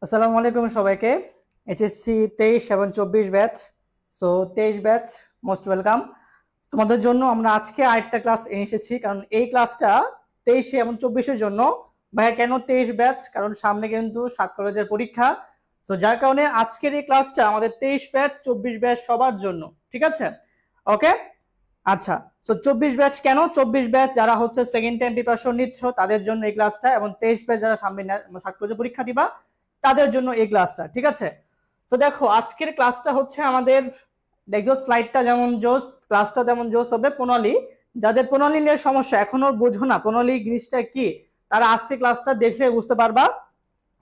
আসসালামু আলাইকুম সবাইকে। এইচএসসি 23 এবং 24 batch, so 23 batch most welcome. তোমাদের জন্য আমরা আজকে আরেকটা ক্লাস এনে এসেছি, কারণ এই ক্লাসটা 23 এবং 24-এর জন্য। ভাইয়া কেন 23 ব্যাচ? কারণ সামনে কিন্তু 7 কলেজের পরীক্ষা, তো যার কারণে আজকের এই ক্লাসটা আমাদের 23 ব্যাচ 24 ব্যাচ সবার জন্য, ঠিক আছে? ওকে, আচ্ছা। সো 24 ব্যাচ কেন? 24 ব্যাচ যারা হচ্ছে সেকেন্ড টাইম প্রিপারেশন নিচ্ছ তাদের জন্য এই ক্লাসটা, এবং 23 ব্যাচ যারা সামনে 7 কলেজের পরীক্ষা দিবা তাদের জন্য এই ক্লাসটা, ঠিক আছে? তো দেখো আজকের ক্লাসটা হচ্ছে আমাদের, দেখো স্লাইডটা যেমন জোস, ক্লাসটা যেমন জোস হবে। প্রণালী, যাদের প্রণালী নিয়ে সমস্যা এখনো বোঝো না প্রণালী জিনিসটা কি, তারা আজকে ক্লাসটা দেখলে বুঝতে পারবা।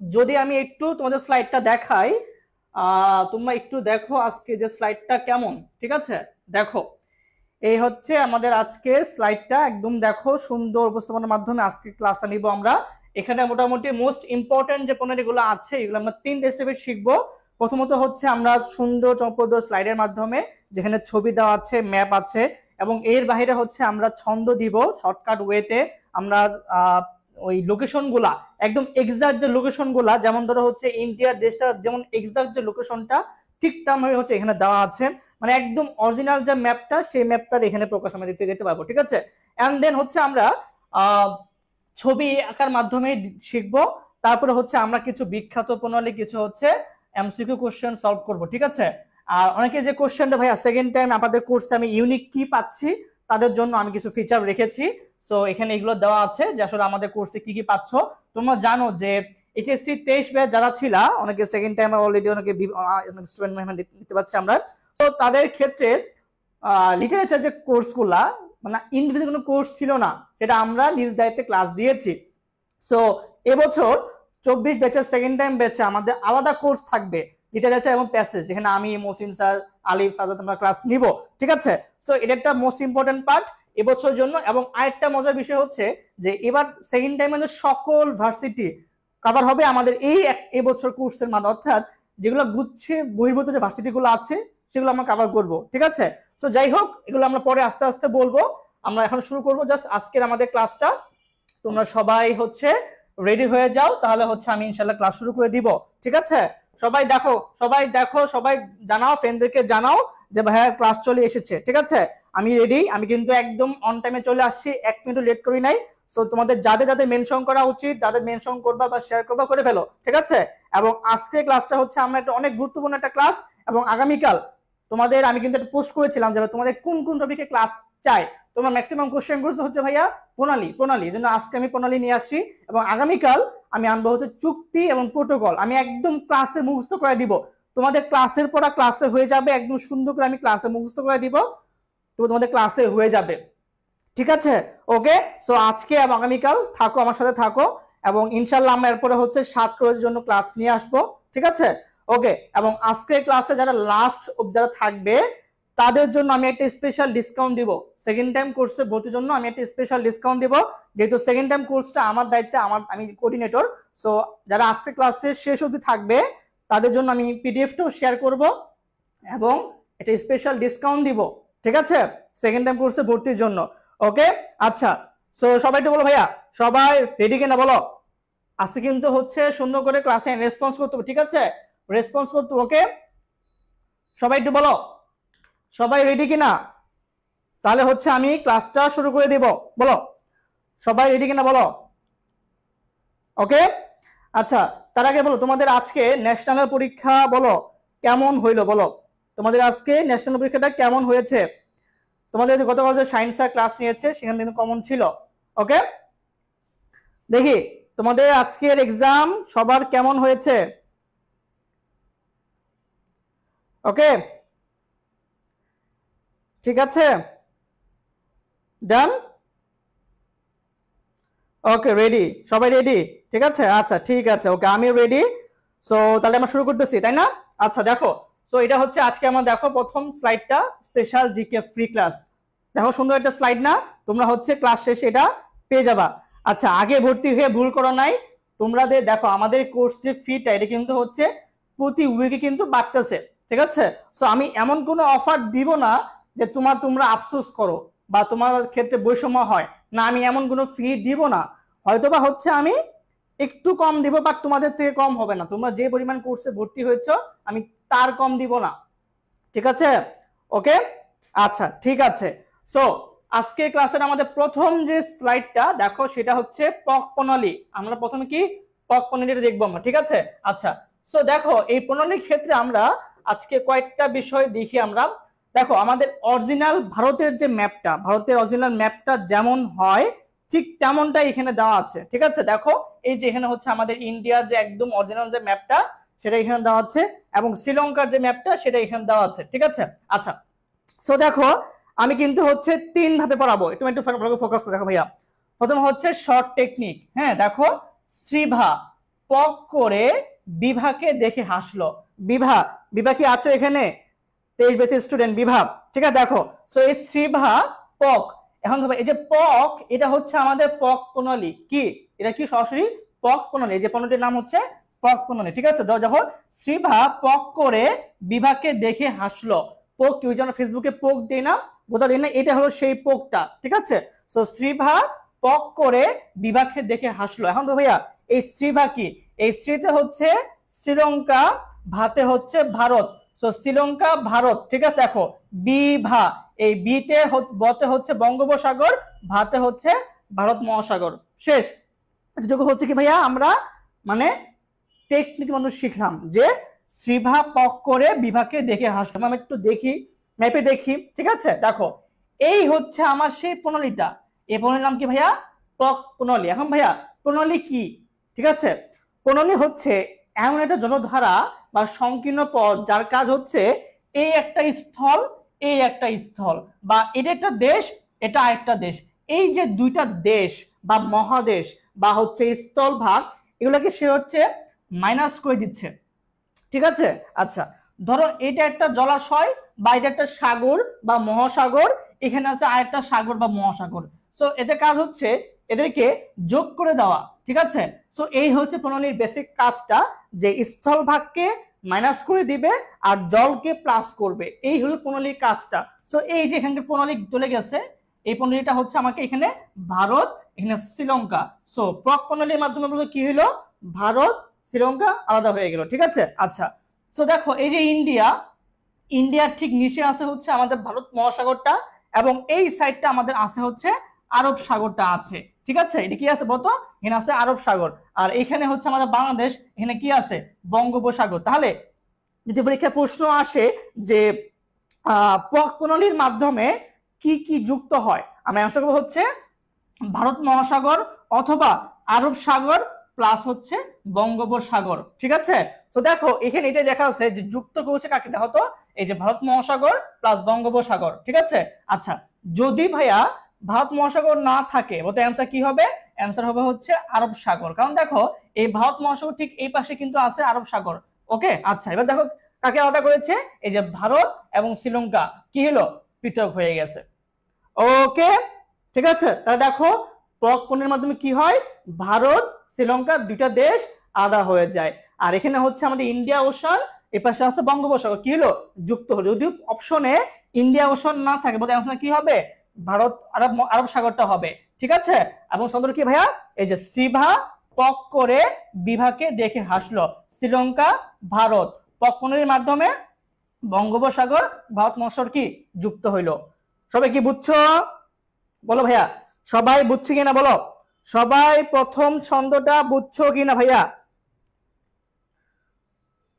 যদি আমি একটু তোমাদের স্লাইডটা দেখাই, তোমরা একটু দেখো আজকে যে স্লাইডটা কেমন, ঠিক আছে? দেখো এই হচ্ছে আমাদের আজকে স্লাইডটা, একদম দেখো সুন্দর উপস্থাপনার মাধ্যমে আজকে ক্লাসটা নিব আমরা। এখানে মোটামুটি মোস্ট ইম্পর্টেন্ট যে পণ্যগুলো আছে এগুলো আমরা 3 স্টেপে শিখবো। প্রথমত হচ্ছে আমরা সুন্দর চমকপ্রদ স্লাইডের মাধ্যমে, যেখানে ছবি দেওয়া আছে, ম্যাপ আছে, এবং এর বাইরে হচ্ছে আমরা ছন্দ দিব শর্টকাট ওয়েতে। আমরা ওই লোকেশন গুলা একদম এক্সাক্ট যে লোকেশন গুলা, যেমন ধরো হচ্ছে ইন্ডিয়ার দেশটা যেমন এক্সাক্ট যে লোকেশনটা ঠিক তেমন হচ্ছে এখানে দেওয়া আছে, মানে একদম অরিজিনাল যে ম্যাপটা সেই ম্যাপটা এখানে প্রকাশ আমরা দিতে পারবো, ঠিক আছে? এন্ড দেন হচ্ছে আমরা ছবি আঁকার মাধ্যমে শিখবো। তারপরে হচ্ছে আমরা কিছু বিখ্যাত প্রণালী, কিছু হচ্ছে এমসিকিউ কোশ্চেন সলভ করব, ঠিক আছে? আর অনেকে যে কোশ্চেনটা ভাইয়া সেকেন্ড টাইম আপনাদের কোর্সে আমি ইউনিক কি পাচ্ছি, তাদের জন্য আমি কিছু ফিচার রেখেছি। সো এখানে এগুলো দেওয়া আছে যে আসলে আমাদের কোর্সে কি কি পাচ্ছ। তোমরা জানো যে এইচএসসি 23 ব্যাচ যারা ছিল, অনেকে সেকেন্ড টাইম অলরেডি অনেকে স্টুডেন্ট দিতে পারছি আমরা। তো তাদের ক্ষেত্রে লিটারেচার যে কোর্সগুলা, মানে ইন্ডিভিজুয়াল কোনো কোর্স ছিল না, সেটা আমরা নিজ দায়িত্বে ক্লাস দিয়েছি। সো এবছর 24 ব্যাচের সেকেন্ড টাইম ব্যাচে আমাদের আলাদা কোর্স থাকবে, লিটারেচার এবং প্যাসেজ, যেখানে আমি, মহসিন স্যার, আলিফ, সাজাদ আমরা ক্লাস নিব, ঠিক আছে? সো এটা একটা মোস্ট ইম্পর্টেন্ট পার্ট এবছরের জন্য। এবং আরেকটা মজার বিষয় হচ্ছে যে এবার সেকেন্ড টাইমে সকল ভার্সিটি কভার হবে আমাদের এই এবছর কোর্সের মাধ্যমে, অর্থাৎ যেগুলো গুচ্ছে বহির্ভূত যে ভার্সিটিগুলো আছে সেগুলো আমরা কভার করব, ঠিক আছে? সো যাই হোক, এগুলো আমরা পরে আস্তে আস্তে বলবো। আমরা এখন শুরু করবো জাস্ট আজকের আমাদের ক্লাসটা। তোমরা সবাই হচ্ছে রেডি হয়ে যাও, তাহলে হচ্ছে আমি ইনশাল্লাহ ক্লাস শুরু করে দিব, ঠিক আছে? সবাই দেখো, সবাই দেখো, সবাই জানাও, ফ্রেন্ডদেরকে জানাও যে ভাইয়া ক্লাস চলে এসেছে, ঠিক আছে? আমি রেডি, আমি কিন্তু একদম অন টাইমে চলে আসছি, 1 মিনিট লেট করি নাই। সো তোমাদের যাদের যাদের মেনশন করা উচিত, যাদের মেনশন করবা বা শেয়ার করবা করে ফেলো, ঠিক আছে? এবং আজকে ক্লাসটা হচ্ছে আমরা একটা অনেক গুরুত্বপূর্ণ একটা ক্লাস, এবং আগামীকাল তোমাদের আমি কিন্তু একটা পোস্ট করেছিলাম যে তোমাদের কোন কোন টপিকে ক্লাস চাই। তোমরা ম্যাক্সিমাম কোশ্চেন করছো হচ্ছে ভাইয়া প্রণালী, এই জন্য আজকে আমি প্রণালী নিয়ে আসছি, এবং আগামীকাল আমি আনবো হচ্ছে চুক্তি এবং প্রোটোকল। আমি একদম ক্লাসে মুখস্থ করে দিব, তোমাদের ক্লাসের পড়া ক্লাসে হয়ে যাবে, একদম সুন্দর করে আমি ক্লাসে মুখস্থ করে দিব, তো তোমাদের ক্লাসে হয়ে যাবে, ঠিক আছে? ওকে, সো আজকে এবং আগামীকাল থাকো, আমার সাথে থাকো, এবং ইনশাল্লাহ আমরা এরপরে হচ্ছে 7 কলেজের জন্য ক্লাস নিয়ে আসবো, ঠিক আছে? ওকে, এবং আজকের ক্লাসে যারা লাস্ট যারা থাকবে তাদের জন্য আমি একটা স্পেশাল ডিসকাউন্ট দিব। সেকেন্ড টাইম কোর্সে ভর্তির জন্য আমি একটা স্পেশাল ডিসকাউন্ট দিব, যেহেতু সেকেন্ড টাইম কোর্সটা আমার দায়িত্বে, আমি কোঅর্ডিনেটর। সো যারা আজকের ক্লাসে শেষ অবধি থাকবে তাদের জন্য আমি পিডিএফটাও শেয়ার করব এবং একটা স্পেশাল ডিসকাউন্ট দিব, ঠিক আছে, সেকেন্ড টাইম কোর্সে ভর্তির জন্য। ওকে, আচ্ছা, সো সবাই একটু বলো ভাইয়া, সবাই রেডি কিনা বলো। আজকে কিন্তু হচ্ছে সুন্দর করে ক্লাসে রেসপন্স করতে হবে, ঠিক আছে, রেসপন্স করতে। ওকে, সবাই একটু বলো, সবাই রেডি কিনা? তাহলে হচ্ছে আমি ক্লাসটা শুরু করে দিব। বলো সবাই রেডি কিনা বলো। ওকে, আচ্ছা, তার আগে বলো তোমাদের আজকে ন্যাশনাল পরীক্ষা বলো কেমন হইলো, বলো তোমাদের আজকে ন্যাশনাল পরীক্ষাটা কেমন হয়েছে। তোমাদের গতকাল যে সায়েন্সের ক্লাস নিয়েছে সেখানে কিন্তু কমন ছিল। ওকে, দেখি তোমাদের আজকের এক্সাম সবার কেমন হয়েছে। ওকে, ঠিক আছে, ডান, ওকে, রেডি, সবাই রেডি, ঠিক আছে, আচ্ছা ঠিক আছে, ওকে আমিও রেডি। সো তাহলে আমরা শুরু করতেছি, তাই না? আচ্ছা দেখো, সো এটা হচ্ছে আজকে আমার, দেখো প্রথম স্লাইডটা স্পেশাল জিকে ফ্রি ক্লাস। দেখো সুন্দর একটা স্লাইড না? তোমরা হচ্ছে ক্লাস শেষে এটা পেয়ে যাবা। আচ্ছা, আগে ভর্তি হয়ে ভুল করো নাই, তোমরা দেখো আমাদের কোর্সের ফিটা এটা কিন্তু হচ্ছে প্রতি উইকে কিন্তু বাড়তেছে, ঠিক আছে। সো আমি এমন কোনো অফার দিব না যে তোমরা আফসোস করো বা তোমার ক্ষেত্রে বৈষম্য হয় না, আমি এমন কোনো ফি দিব না। হয়তোবা হচ্ছে আমি একটু কম দিব, বাট তোমাদের থেকে কম হবে না। তোমরা যে পরিমাণ কোর্সে ভর্তি হয়েছো আমি তার কম দিব না, ঠিক আছে। ওকে, আচ্ছা ঠিক আছে। সো আজকে ক্লাসের আমাদের প্রথম যে স্লাইডটা দেখো সেটা হচ্ছে পক প্রণালী। আমরা প্রথমে কি পক প্রণালীটা দেখবো আমরা, ঠিক আছে। আচ্ছা, সো দেখো এই প্রণালীর ক্ষেত্রে আমরা আজকে কয়েকটা বিষয় দেখি আমরা। দেখো আমাদের অরিজিনাল ভারতের যে ম্যাপটা, ভারতের অরিজিনাল ম্যাপটা যেমন হয় ঠিক তেমনটাই এখানে দেওয়া আছে, ঠিক আছে। দেখো এই যে এখানে হচ্ছে আমাদের ইন্ডিয়ার যে একদম অরিজিনাল যে ম্যাপটা সেটা এখানে দেওয়া আছে, এবং শ্রীলঙ্কার যে ম্যাপটা সেটা এখানে দেওয়া আছে, ঠিক আছে। আচ্ছা, সো দেখো আমি কিন্তু হচ্ছে তিন ভাবে পড়াবো, তুমি একটু ফোকাস করে দেখো ভাইয়া। প্রথম হচ্ছে শর্ট টেকনিক। হ্যাঁ দেখো, শ্রীভা পক করে বিভাকে দেখে হাসলো। বিভা, বিভা কি আছে এখানে? 23 ব্যাচের স্টুডেন্ট বিভা, ঠিক আছে। দেখো, সো এই শ্রীভা পক, এখন ধরো এই যে পক, এটা হচ্ছে আমাদের পক প্রণালী। কি এটা? কি সরাসরি পক প্রণালী। এই যে প্রণালীর নাম হচ্ছে পক প্রণালী, ঠিক আছে। যখন শ্রীভা পক করে বিভাকে দেখে হাসলো, পোক কি ওই জন্য ফেসবুকে পোক দেই না, বোঝা দেয় না, এটা হলো সেই পোকটা, ঠিক আছে। সো শ্রীভা পক করে বিভাকে দেখে হাসলো। এখন তো ভাইয়া এই শ্রীভা কি? এই শ্রীতে হচ্ছে শ্রীলঙ্কা, ভাতে হচ্ছে ভারত। সো শ্রীলঙ্কা ভারত, ঠিক আছে। দেখো বিভা, এই বিতে বতে হচ্ছে বঙ্গোপসাগর, ভাতে হচ্ছে ভারত মহাসাগর। শেষ। যেটুকু হচ্ছে কি ভাইয়া আমরা মানে টেকনিক মানুষ শিখলাম যে শ্রীভা পক করে বিভাকে দেখে হাসলাম। আমি একটু দেখি ম্যাপে দেখি, ঠিক আছে। দেখো এই হচ্ছে আমার সেই প্রণালীটা। এই প্রণালীর নাম কি ভাইয়া? পক প্রণালী। এখন ভাইয়া প্রণালী কি? ঠিক আছে, প্রণালী হচ্ছে এমন একটা জলধারা বা সংকীর্ণ পথ যার কাজ হচ্ছে এই একটা স্থল, এই একটা স্থল, বা এটা একটা দেশ, এটা আরেকটা দেশ, এই যে দুইটা দেশ বা মহাদেশ বা হচ্ছে স্থল ভাগ, এগুলোকে সে হচ্ছে মাইনাস করে দিচ্ছে, ঠিক আছে। আচ্ছা, ধরো এটা একটা জলাশয় বা এটা একটা সাগর বা মহাসাগর, এখানে আছে আরেকটা সাগর বা মহাসাগর। সো এদের কাজ হচ্ছে এদেরকে যোগ করে দেওয়া, ঠিক আছে। সো এই হচ্ছে প্রণালীর বেসিক কাজটা, যে স্থল ভাগকে মাইনাস করে দিবে আর জলকে প্লাস করবে, এই হলো প্রণালীর কাজটা। সো এই যে এখানে প্রণালী চলে গেছে, এই প্রণালীটা হচ্ছে আমাকে এখানে ভারত, এখানে শ্রীলঙ্কা। সো পক প্রণালীর মাধ্যমে বলতে কি হলো? ভারত শ্রীলঙ্কা আলাদা হয়ে গেল, ঠিক আছে। আচ্ছা, তো দেখো এই যে ইন্ডিয়া, ইন্ডিয়ার ঠিক নিচে আছে হচ্ছে আমাদের ভারত মহাসাগরটা, এবং এই সাইডটা আমাদের আছে হচ্ছে আরব সাগরটা আছে, ঠিক আছে। এটা কি আছে বলতো? এখানে আছে আরব সাগর, আর এখানে হচ্ছে আমাদের বাংলাদেশ, এখানে কি আছে? বঙ্গোপসাগর। তাহলে যদি পরীক্ষায় প্রশ্ন আসে যে পক প্রণালীর মাধ্যমে কি কি যুক্ত হয়, আমি অ্যান্সার করব হচ্ছে ভারত মহাসাগর অথবা আরব সাগর প্লাস হচ্ছে বঙ্গোপসাগর, ঠিক আছে। তো দেখো এখানে এটা দেখা আছে যে যুক্ত করেছে কাকে, দেখো তো, এই যে ভারত মহাসাগর প্লাস বঙ্গোপসাগর, ঠিক আছে। আচ্ছা, যদি ভাইয়া ভারত মহাসাগর না থাকে বলতে অ্যান্সার কি হবে? অ্যান্সার হবে হচ্ছে আরব সাগর। কারণ দেখো এই ভারত মহাসাগর ঠিক এই পাশে কিন্তু আছে আরব সাগর, ওকে, আচ্ছা এবার দেখো কাকে আলাদা করেছে, এই যে ভারত এবং শ্রীলঙ্কা কি হলো, পৃথক হয়ে গেছে। ওকে, ঠিক আছে, তাহলে দেখো পক পণ্যের মাধ্যমে কি হয়, ভারত শ্রীলঙ্কা দুইটা দেশ আলাদা হয়ে যায়। আর এখানে হচ্ছে আমাদের ইন্ডিয়া ওশান, এপাশে আছে বঙ্গোপসাগর, কি হলো, যুক্ত হলো। যদি অপশনে ইন্ডিয়া ওশান না থাকে বলতে অপশনে কি হবে, ভারত আরব আরব সাগরটা হবে, ঠিক আছে। এবং সুন্দর কি ভাইয়া, এই যে শ্রীভা পক করে বিভাকে দেখে হাসলো, শ্রীলঙ্কা ভারত পক পণ্যের মাধ্যমে বঙ্গোপসাগর ভারত মহাসাগর কি যুক্ত হইলো। সবাই কি বুঝছো, বলো ভাইয়া, সবাই বুঝছে কিনা বলো, সবাই প্রথম ছন্দটা বুঝছো কিনা ভাইয়া,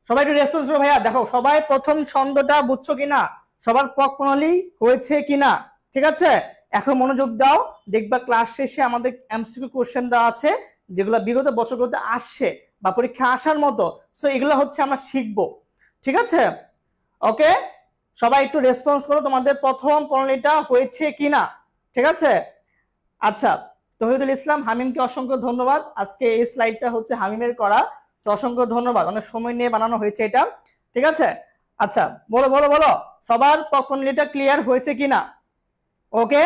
সবাই একটু রেসপন্স করো ভাইয়া। দেখো সবাই প্রথম ছন্দটা বুঝছো কিনা, সবার পক প্রণালী হয়েছে কিনা, ঠিক আছে। এখন মনোযোগ দাও, দেখবা ক্লাস শেষে আমাদের এমসিকিউ কোশ্চেন দেওয়া আছে যেগুলো বিগত বছরগুলোতে আসছে বা পরীক্ষা আসার মতো, সো এগুলো হচ্ছে আমরা শিখবো, ঠিক আছে। ওকে, সবাই একটু রেসপন্স করো তোমাদের প্রথম প্রণালীটা হয়েছে কিনা, ঠিক আছে। আচ্ছা, তৌহিদুল ইসলাম হামিমকে অসংখ্য ধন্যবাদ, আজকে এই স্লাইডটা হচ্ছে হামিমের করা, অসংখ্য ধন্যবাদ, অনেক সময় নিয়ে বানানো হয়েছে এটা, ঠিক আছে। আচ্ছা বলো বলো বলো, সবার প্রণালীটা ক্লিয়ার হয়েছে কিনা। ওকে,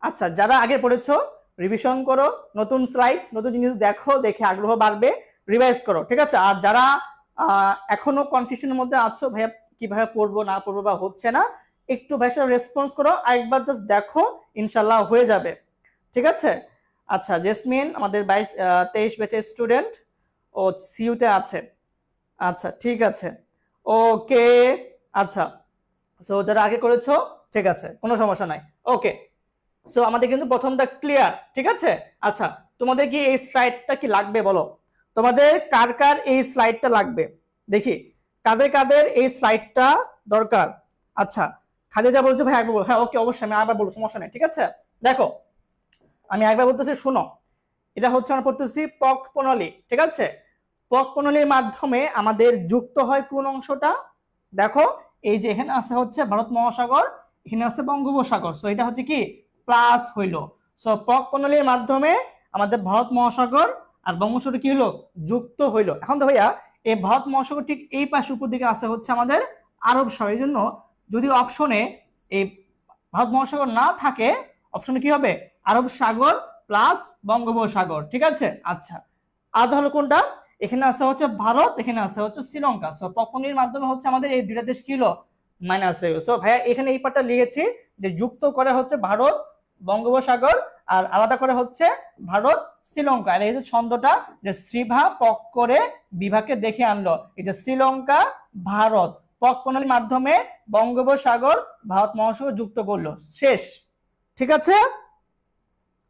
আচ্ছা যারা আগে পড়েছো রিভিশন করো, নতুন স্লাইড নতুন জিনিস দেখো, দেখে আগ্রহ বাড়বে, রিভাইজ করো, ঠিক আছে। আর যারা এখনো কনফিউশনের মধ্যে আছো ভাইয়া কিভাবে পড়বো না পড়বো বা হচ্ছে না, একটু ভাইয়া রেসপন্স করো, আরেকবার জাস্ট দেখো, ইনশাল্লাহ হয়ে যাবে, ঠিক আছে। আচ্ছা জেসমিন আমাদের 23 ব্যাচের স্টুডেন্ট, ও সিইউতে আছে, আচ্ছা ঠিক আছে, ওকে। আচ্ছা সো যারা আগে করেছো ঠিক আছে, কোনো সমস্যা নাই, ওকে। সো আমাদের কিন্তু প্রথমটা ক্লিয়ার, ঠিক আছে। আচ্ছা তোমাদের কি এই স্লাইডটা কি লাগবে বলো, তোমাদের কার কার এই স্লাইডটা লাগবে, দেখি কাদের কাদের এই স্লাইডটা দরকার। আচ্ছা খাদিজা বলছে ভাই একবার বলো, হ্যাঁ ওকে অবশ্যই আমি আবার বলবো, সমস্যা নেই, ঠিক আছে। দেখো আমি একবার বলতেছি শুনো, এটা হচ্ছে আমরা পড়তেছি পক প্রণালী, ঠিক আছে। পক প্রণালীর মাধ্যমে আমাদের যুক্ত হয় কোন অংশটা, দেখো এই যে এখানে আছে হচ্ছে ভারত মহাসাগর, এখানে আছে বঙ্গোপসাগর, সো এটা হচ্ছে কি প্লাস হইলো। সো পক প্রণালীর মাধ্যমে আমাদের ভারত মহাসাগর আর বঙ্গোপসাগর কি হলো, যুক্ত হইলো। এখন তো ভাইয়া এই ভারত মহাসাগর ঠিক এই পাশে উপর দিকে আছে হচ্ছে আমাদের আরব সাগর, এই জন্য যদি অপশনে এই ভারত মহাসাগর না থাকে, অপশনে কি হবে, আরব সাগর প্লাস বঙ্গোপসাগর, ঠিক আছে। আচ্ছা আধা হলো কোনটা, এখানে আছে হচ্ছে ভারত, এখানে আছে হচ্ছে শ্রীলঙ্কা, সো পকনির মাধ্যমে হচ্ছে আমাদের এই দুইটা দেশ কি হলো, মাইনাস হয়ে গেল। সো ভাইয়া এখানে এই পার্টটা লিখেছি যে যুক্ত করে হচ্ছে ভারত বঙ্গোপসাগর আর আলাদা করে হচ্ছে ভারত শ্রীলঙ্কা। আর এই যে ছন্দটা যে শ্রীভা পক করে বিভাকে দেখে আনলো, এই যে শ্রীলঙ্কা ভারত পক প্রণালীর মাধ্যমে বঙ্গোপসাগর ভারত মহাসাগর যুক্ত করলো, শেষ, ঠিক আছে।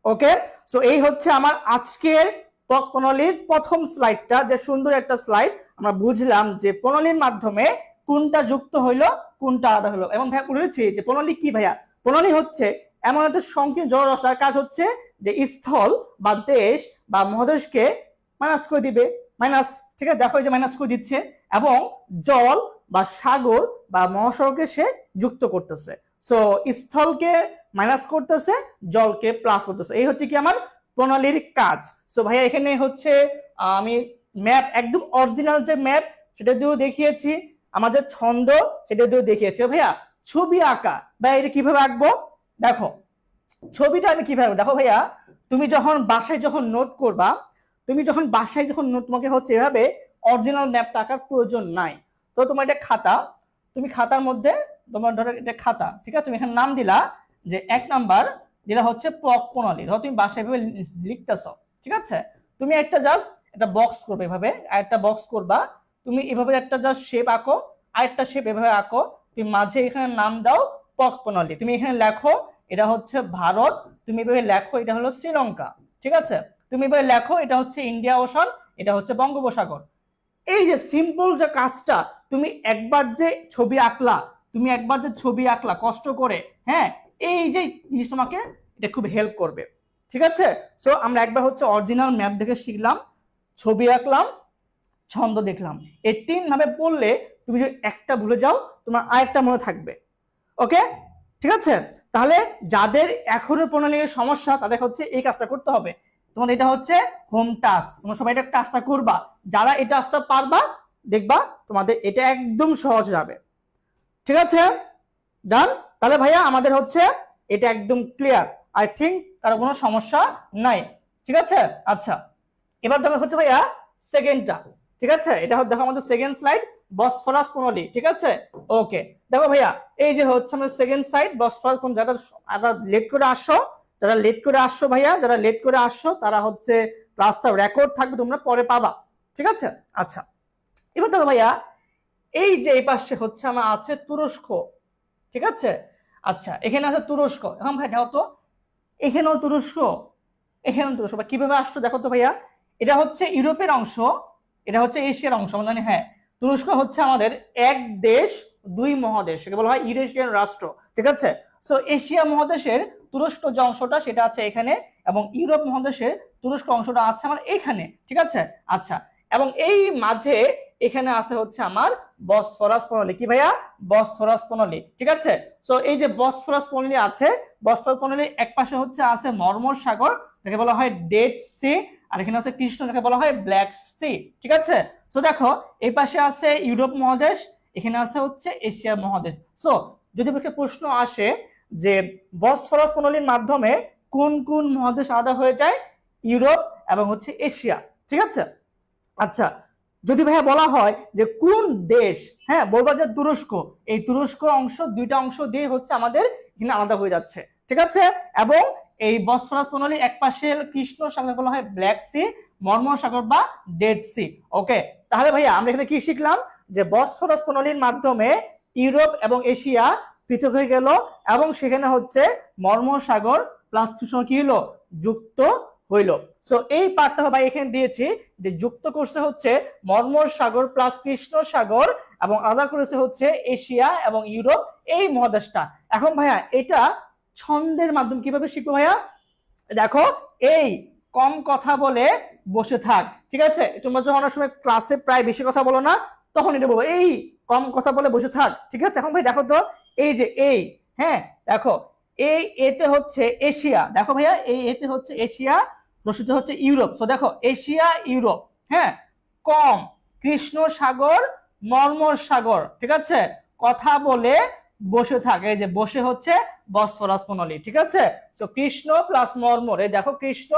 ওকে, সো এই হচ্ছে আমার আজকের পক প্রণালীর প্রথম স্লাইডটা, যে সুন্দর একটা স্লাইড, আমরা বুঝলাম যে প্রণালীর মাধ্যমে কোনটা যুক্ত হইলো কোনটা আলাদা হলো। এবং ভাইয়া বলেছি যে প্রণালী কি ভাইয়া, প্রণালী হচ্ছে এমন একটা সংকীর্ণ জলরাশির কাজ হচ্ছে যে স্থল বা দেশ বা মহাদেশকে মাইনাস করে দিবে, মাইনাস, ঠিক আছে, দেখো এই যে মাইনাস করে দিচ্ছে, এবং জল বা সাগর বা মহাসাগরকে সে যুক্ত করতেছে। সো স্থলকে মাইনাস করতেছে, জলকে প্লাস করতেছে, এই হচ্ছে কি আমার প্রণালীর কাজ। সো ভাইয়া এখানে হচ্ছে আমি ম্যাপ একদম অরিজিনাল যে ম্যাপ সেটা দিয়েও দেখিয়েছি, আমাদের ছন্দ সেটা দিয়েও দেখিয়েছি। ভাইয়া ছবি আঁকা ভাই এটা কিভাবে আঁকবো, দেখো ছবিটা আমি কিভাবে, দেখো ভাইয়া তুমি যখন বাসায় যখন নোট করবা, তুমি যখন বাসায় যখন নোট, তোমাকে হচ্ছে এভাবে অরিজিনাল ম্যাপটা আঁকার প্রয়োজন নাই। তো তোমার এটা খাতা, তুমি খাতার মধ্যে তোমার ধরো এটা খাতা, ঠিক আছে, তুমি এখানে নাম দিলা যে 1 নাম্বার যেটা হচ্ছে পক প্রণালী, ধরো তুমি বাসায় এভাবে লিখতেছ, ঠিক আছে। তুমি একটা জাস্ট একটা বক্স করবে এভাবে, আরেকটা বক্স করবা, তুমি এভাবে একটা জাস্ট শেপ আঁকো, আরেকটা শেপ এভাবে আঁকো, তুমি মাঝে এখানে নাম দাও পক প্রণালী, তুমি এখানে লেখো এটা হচ্ছে ভারত, তুমি এভাবে লেখো এটা হলো শ্রীলঙ্কা, ঠিক আছে, তুমি এভাবে লেখো এটা হচ্ছে ইন্ডিয়া ওশান, এটা হচ্ছে বঙ্গোপসাগর। এই যে সিম্পল যে কাজটা, তুমি একবার যে ছবি আঁকলা, তুমি একবার যে ছবি আঁকলা কষ্ট করে, হ্যাঁ এই যে জিনিস তোমাকে এটা খুব হেল্প করবে, ঠিক আছে। সো আমরা একবার হচ্ছে অরিজিনাল ম্যাপ দেখে শিখলাম, ছবি আঁকলাম, ছন্দ দেখলাম, এই 3 ভাবে পড়লে তুমি যদি একটা ভুলে যাও তোমার আরেকটা মনে থাকবে, ওকে, ঠিক আছে। তাহলে যাদের এখনো প্রণালীর সমস্যা তাদের হচ্ছে এই কাজটা করতে হবে, তোমাদের এটা হচ্ছে হোম টাস্ক, তোমরা সবাই এটা কাজটা করবা, যারা এই টাস্কটা পারবা দেখবা তোমাদের এটা একদম সহজ যাবে। ঠিক আছে, ডান। তাহলে ভাইয়া আমাদের হচ্ছে এটা একদম ক্লিয়ার, আই থিঙ্ক কারো কোনো সমস্যা নাই। ঠিক আছে, আচ্ছা এবার দেখো হচ্ছে ভাইয়া সেকেন্ডটা। ঠিক আছে, এটা দেখো আমাদের সেকেন্ড স্লাইড, বসফরাস প্রণালী। ঠিক আছে, ওকে দেখো ভাইয়া এই যে হচ্ছে আমাদের সেকেন্ড সাইড বসফরাস কোন, যারা লেট করে আসছো, যারা লেট করে আসছো ভাইয়া, যারা লেট করে আসছো তারা হচ্ছে ক্লাসটা রেকর্ড থাকবে, তোমরা পরে পাবা। ঠিক আছে, আচ্ছা এবার দেখো ভাইয়া এই যে এই পাশে হচ্ছে আমার আছে তুরস্ক। ঠিক আছে, আচ্ছা এখানে আছে তুরস্ক। এখন ভাই দেখো তো এখানেও তুরস্ক, এখানেও তুরস্ক, কিভাবে আসতো দেখো তো ভাইয়া। এটা হচ্ছে ইউরোপের অংশ, এটা হচ্ছে এশিয়ার অংশ, মানে হ্যাঁ তুরস্ক হচ্ছে আমাদের এক দেশ দুই মহাদেশ, একে বলা হয় ইউরেশিয়ান রাষ্ট্র। ঠিক আছে, সো এশিয়া মহাদেশের তুরস্ক যে অংশটা সেটা আছে এখানে, এবং ইউরোপ মহাদেশের তুরস্ক অংশটা আছে আমার এখানে। ঠিক আছে, আচ্ছা এবং এই মাঝে এখানে আছে হচ্ছে আমার বসফরাস প্রণালী। কি ভাইয়া? বসফরাস প্রণালী। ঠিক আছে, সো এই যে বসফরাস প্রণালী আছে, বসফরাস প্রণালী এক পাশে হচ্ছে আছে মর্মর সাগর, যাকে বলা হয় ডেড সি, আর এখানে আছে কৃষ্ণ, যাকে বলা হয় ব্ল্যাক সি। ঠিক আছে, সো দেখো এই পাশে আছে ইউরোপ মহাদেশ, এখানে আছে হচ্ছে এশিয়া মহাদেশ। সো যদি একটা প্রশ্ন আসে যে বসফরাস প্রণালীর মাধ্যমে কোন কোন মহাদেশ আলাদা হয়ে যায়, ইউরোপ এবং হচ্ছে এশিয়া। ঠিক আছে, আচ্ছা যদি ভাইয়া বলা হয় যে কোন দেশ, হ্যাঁ বলবা যে তুরস্ক, এই তুরস্ক অংশ দুইটা অংশ দিয়ে হচ্ছে আমাদের এখানে আলাদা হয়ে যাচ্ছে। ঠিক আছে, এবং এই বসফরাস প্রণালী এক পাশে কৃষ্ণ সাগর বলা হয় ব্ল্যাক সি, মর্মর সাগর বা ডেড সি। ওকে, তাহলে ভাইয়া আমরা এখানে কি শিখলাম যে বসফরাস প্রণালীর মাধ্যমে ইউরোপ এবং এশিয়া পৃথক হয়ে গেল, এবং সেখানে হচ্ছে মর্মর সাগর প্লাস কৃষ্ণ কি হলো, যুক্ত হইল। সো এই পার্টটা ভাই এখানে দিয়েছি যে যুক্ত করছে হচ্ছে মর্মর সাগর প্লাস কৃষ্ণ সাগর, এবং আলাদা করেছে হচ্ছে এশিয়া এবং ইউরোপ এই মহাদেশটা। এখন ভাইয়া এটা ছন্দের মাধ্যমে কিভাবে শিখবো ভাইয়া? দেখো এই কম কথা বলে বসে থাক। ঠিক আছে, তোমরা যখন অনেক সময় ক্লাসে প্রায় বেশি কথা বলো না, তখন এটা বলবো এই কম কথা বলে বসে থাক। ঠিক আছে, এখন ভাই দেখো তো এই যে এই, হ্যাঁ দেখো এই এতে হচ্ছে এশিয়া, দেখো ভাইয়া এই এতে হচ্ছে এশিয়া, রশিতে হচ্ছে ইউরোপ। সো দেখো এশিয়া ইউরোপ, হ্যাঁ কম কৃষ্ণ সাগর মর্মর সাগর। ঠিক আছে, কথা বলে বসে থাকে, এই যে বসে হচ্ছে বসফরাস প্রণালী। ঠিক আছে, সো কৃষ্ণ প্লাস মর্মর, এই দেখো কৃষ্ণ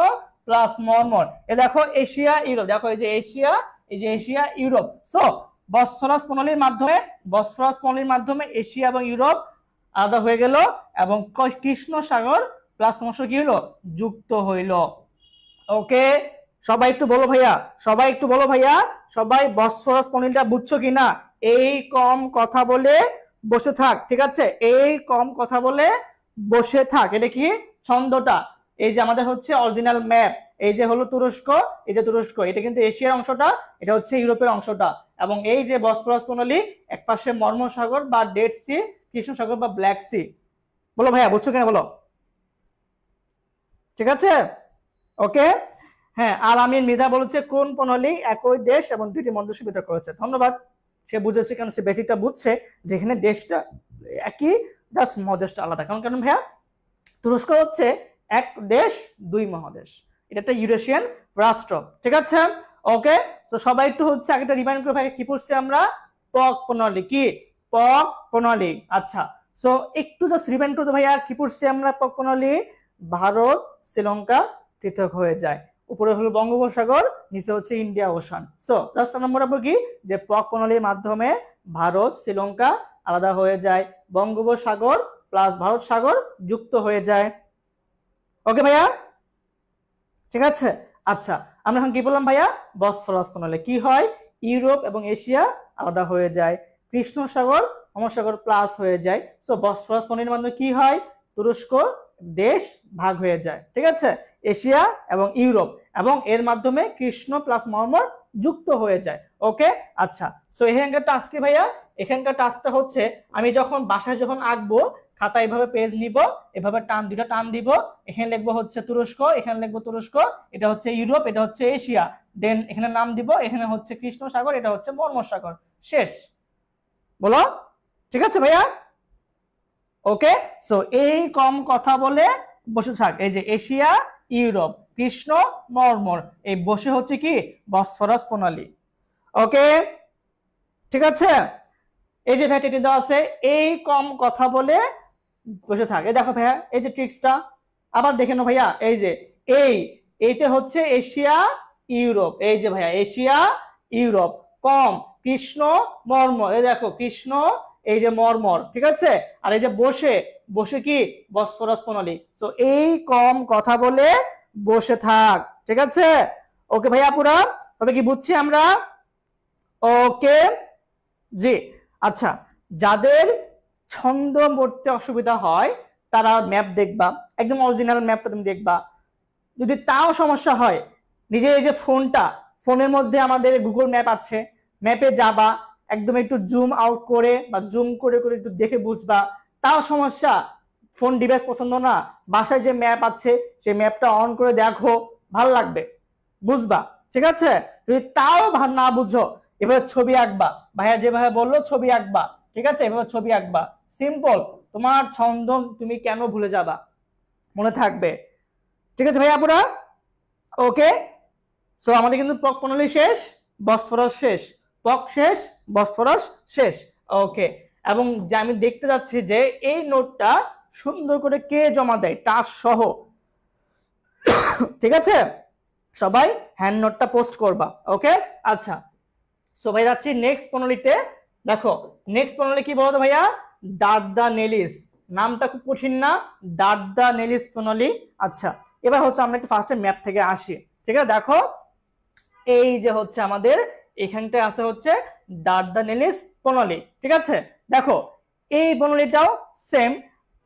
প্লাস মর্মর, এ দেখো এশিয়া ইউরোপ, দেখো এই যে এশিয়া, এই যে এশিয়া ইউরোপ। সো বসফরাস প্রণালীর মাধ্যমে, বসফরাস প্রণালীর মাধ্যমে এশিয়া এবং ইউরোপ আলাদা হয়ে গেল, এবং কৃষ্ণ সাগর প্লাস মর্মর কি হলো, যুক্ত হইল। ওকে, সবাই একটু বলো ভাইয়া, সবাই একটু বলো ভাইয়া, সবাই বসফরাস প্রণালীটা বুঝছো কিনা? এই কম কথা বলে বসে থাক। ঠিক আছে, এই কম কথা বলে বসে থাক, এটা কি ছন্দটা। এই যে আমাদের হচ্ছে অরিজিনাল ম্যাপ, এই যে হলো তুরস্ক, এই যে তুরস্ক, এটা কিন্তু এশিয়ার অংশটা, এটা হচ্ছে ইউরোপের অংশটা, এবং এই যে বসফরাস প্রণালী এক পাশে মর্মর সাগর বা ডেড সি, কৃষ্ণ সাগর বা ব্ল্যাক সি। বলো ভাইয়া বুঝছো কিনা বলো? ঠিক আছে, ওকে, হ্যাঁ। আর আমি মৃধা বলেছে কোন প্রণালী একই দেশ এবং দুইটি মহাদেশের ভিতর করেছে। ধন্যবাদ, সে বুঝেছে, কারণ সে বেসিকটা বুঝছে যেখানে দেশটা একই, জাস্ট মহাদেশটা আলাদা। কারণ কারণ ভাইয়া তুরস্ক হচ্ছে এক দেশ দুই মহাদেশ, এটা একটা ইউরেশিয়ান রাষ্ট্র। ঠিক আছে, ওকে, তো সবাই একটু হচ্ছে আগে রিমাইন্ড করে ভাই কি পড়ছি আমরা, পক প্রণালী, কি পক প্রণালী। আচ্ছা, সো একটু জাস্ট রিমাইন্ড করতে ভাইয়া কি পড়ছি আমরা, পক প্রণালী ভারত শ্রীলঙ্কা পৃথক হয়ে যায়, উপরে হলো বঙ্গোপসাগর, নিচে হচ্ছে ইন্ডিয়া ওশান। সো জাস্ট আমরা মনে রাখবো কি যে পক প্রণালীর মাধ্যমে ভারত শ্রীলঙ্কা আলাদা হয়ে যায়, বঙ্গোপসাগর প্লাস ভারত সাগর যুক্ত হয়ে যায়। ওকে ভাইয়া, ঠিক আছে, আচ্ছা আমরা এখন কি বললাম ভাইয়া, বসফরাস প্রণালী কি হয়, ইউরোপ এবং এশিয়া আলাদা হয়ে যায়, কৃষ্ণ সাগর মহাসাগর প্লাস হয়ে যায়। সো বসফরাস প্রণালীর মাধ্যমে কি হয়, তুরস্ক দেশ ভাগ হয়ে যায়। ঠিক আছে, এশিয়া এবং ইউরোপ, এবং এর মাধ্যমে কৃষ্ণ প্লাস মর্মর যুক্ত হয়ে যায়। ওকে, আচ্ছা, সো এখানকার টাস্ক কি ভাইয়া, এখানকার টাস্কটা হচ্ছে আমি যখন বাসায় যখন আঁকবো, খাতা এইভাবে পেজ নিব, এভাবে টান দুইটা টান দিব, এখানে লিখবো হচ্ছে তুরস্ক, এখানে লিখবো তুরস্ক, এটা হচ্ছে ইউরোপ, এটা হচ্ছে এশিয়া, দেন এখানে নাম দিব, এখানে হচ্ছে কৃষ্ণ সাগর, এটা হচ্ছে মর্মর সাগর, শেষ। বলো ঠিক আছে ভাইয়া? ওকে, সো এই কম কথা বলে বসে থাক, এই যে এশিয়া ইউরোপ কৃষ্ণ মর্মর, এই বসে হচ্ছে কি বসফরাস প্রণালী। ওকে, ঠিক আছে? এই যে ভাইয়া টেনে দেওয়া আছে, এই কম কথা বলে বসে থাক। এই দেখো ভাইয়া, এই যে ট্রিক্সটা আবার দেখে নাও ভাইয়া। এই যে এইতে হচ্ছে এশিয়া ইউরোপ, এই যে ভাইয়া এশিয়া ইউরোপ, কম কৃষ্ণ মর্মর, এই দেখো কৃষ্ণ, এই যে মর্মর, ঠিক আছে? আর এই যে বসে, বসে কি বসফরাস প্রণালী। তো এই কম কথা বলে বসে থাক, ঠিক আছে? ওকে ভাইয়া পুরা তবে কি বুঝছি আমরা? ওকে জি। আচ্ছা, যাদের ছন্দ পড়তে অসুবিধা হয় তারা ম্যাপ দেখবা, একদম অরিজিনাল ম্যাপটা তুমি দেখবা। যদি তাও সমস্যা হয়, নিজের এই যে ফোনের মধ্যে আমাদের গুগল ম্যাপ আছে, ম্যাপে যাবা, একদম একটু জুম আউট করে বা জুম করে করে একটু দেখে বুঝবা। তাও সমস্যা, ফোন ডিভাইস পছন্দ না, বাসায় যে ম্যাপ আছে সেই ম্যাপটা অন করে দেখো, ভালো লাগবে, বুঝবা, ঠিক আছে? যদি তাও না বুঝো, এবার ছবি আঁকবা, ভাইয়া যেভাবে বললো ছবি আঁকবা, ঠিক আছে? এভাবে ছবি আঁকবা, সিম্পল। তোমার ছন্দ তুমি কেন ভুলে যাবা, মনে থাকবে, ঠিক আছে ভাইয়া পুরা? ওকে, সো আমাদের কিন্তু পক প্রণালী শেষ, বসফরাস শেষ, পক শেষ, বসফরাস শেষ। ওকে, এবং যে আমি দেখতে যাচ্ছি যে এই নোটটা সুন্দর করে কে জমা দেয় টাচ সহ, ঠিক আছে? সবাই হ্যান্ড নোটটা পোস্ট করবা। ওকে, আচ্ছা, সো ভাই যাচ্ছি নেক্সট প্রণালীতে। দেখো নেক্সট প্রণালী কি বলতো ভাইয়া? ডার্দানেলিস। নামটা খুব কঠিন না? ডার্দানেলিস প্রণালী। আচ্ছা, এবার হচ্ছে আমরা একটু ফার্স্টে ম্যাপ থেকে আসি, ঠিক আছে? দেখো এই যে হচ্ছে আমাদের এখানটা আছে হচ্ছে ডার্দানেলিস প্রণালী, ঠিক আছে? দেখো এই প্রণালীটাও সেম।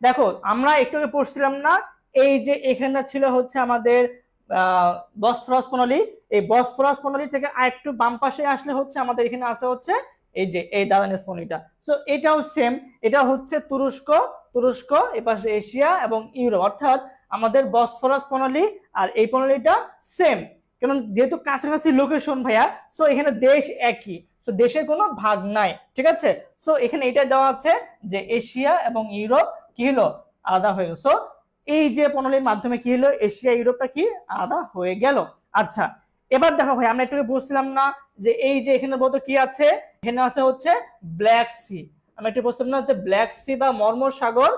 দেখো আমরা একটু আগে পড়ছিলাম না, এই যে এখানটা ছিল হচ্ছে আমাদের বসফরাস প্রণালী। এই বসফরাস প্রণালী থেকে আরেকটু বাম পাশে আসলে হচ্ছে আমাদের এখানে আছে হচ্ছে এই যে এই ডার্দানেলিস প্রণালীটা। সো এটাও সেম, এটা হচ্ছে তুরস্ক, তুরস্ক এপাশে এশিয়া এবং ইউরোপ, অর্থাৎ আমাদের বসফরাস প্রণালী আর এই প্রণালীটা সেম। কারণ যেহেতু কাছাকাছি লোকেশন ভাইয়া, সো এখানে দেশ একই, সো দেশের কোনো ভাগ নাই, ঠিক আছে? সো এখানে এটা দেওয়া আছে যে এশিয়া এবং ইউরোপ কি হলো, আলাদা হয়ে গেল। সো এই যে প্রণালীর মাধ্যমে কি হলো, এশিয়া ইউরোপটা কি আলাদা হয়ে গেল। আচ্ছা, এবার দেখো ভাই, আমরা একটু বলছিলাম না যে এই যে এখানে বলতো কি আছে, এখানে আছে হচ্ছে ব্ল্যাক সি। আমরা একটু বলছিলাম না যে ব্ল্যাক সি বা মর্মর সাগর,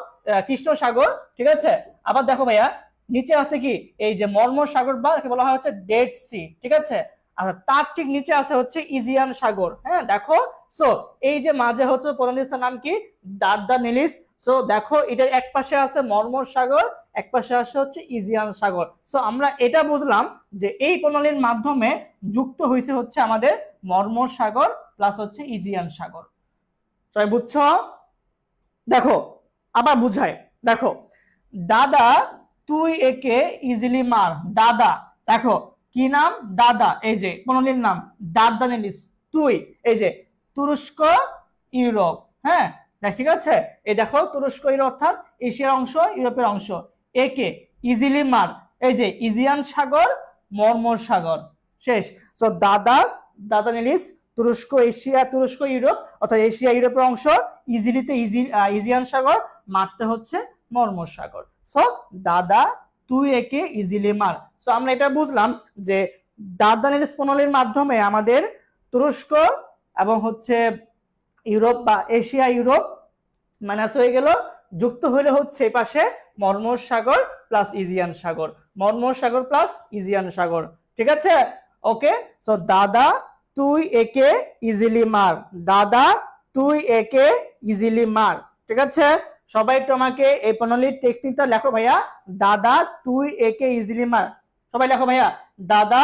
কৃষ্ণ সাগর, ঠিক আছে? আবার দেখো ভাইয়া নিচে আছে কি, এই যে মর্মর সাগর বা বলা হয় হচ্ছে ডেড সি, ঠিক আছে? আচ্ছা, তার ঠিক নিচে আছে হচ্ছে ইজিয়ান সাগর। হ্যাঁ দেখো, সো এই যে মাঝে হচ্ছে প্রণালীর নাম কি, ডার্দানেলিস। সো দেখো এটার এক পাশে আছে মর্মর সাগর, এক পাশে আছে হচ্ছে ইজিয়ান সাগর। সো আমরা এটা বুঝলাম যে এই প্রণালীর মাধ্যমে যুক্ত হয়েছে হচ্ছে আমাদের মর্মর সাগর প্লাস হচ্ছে ইজিয়ান সাগর। সবাই বুঝছো? দেখো আবার বুঝাই, দেখো দাদা তুই একে ইজিলি মার, দাদা, দেখো কি নাম, দাদা, এই যে প্রণালীর নাম ডার্দানেলিস। তুই, এই যে তুরস্ক ইউরোপ, হ্যাঁ ঠিক আছে? এই দেখো তুরস্ক ইউরোপ অর্থাৎ এশিয়ার অংশ, ইউরোপের অংশ। একে ইজিলি মার, এই যে ইজিয়ান সাগর, মর্মর সাগর, শেষ। সো দাদা, ডার্দানেলিস, তুরস্ক এশিয়া, তুরস্ক ইউরোপ অর্থাৎ এশিয়া ইউরোপের অংশ, ইজিলিতে ইজিয়ান সাগর, মারতে হচ্ছে মর্মর সাগর। সো দাদা তুই একে ইজিলি মার। সো আমরা এটা বুঝলাম যে ডার্দানেলিস প্রণালীর মাধ্যমে আমাদের তুরস্ক এবং হচ্ছে ইউরোপ বা এশিয়া ইউরোপ মাইনাস হয়ে গেল, যুক্ত হইলে হচ্ছে এই পাশে মর্মর সাগর প্লাস ইজিয়ান সাগর, মর্মর সাগর প্লাস ইজিয়ান সাগর, ঠিক আছে? ওকে, সো দাদা তুই একে ইজিলি মার, দাদা তুই একে ইজিলি মার, ঠিক আছে? সবাই একটু আমাকে এই প্রণালীর টেকনিকটা লেখো ভাইয়া, দাদা তুই একে ইজিলি মার, সবাই লেখো ভাইয়া, দাদা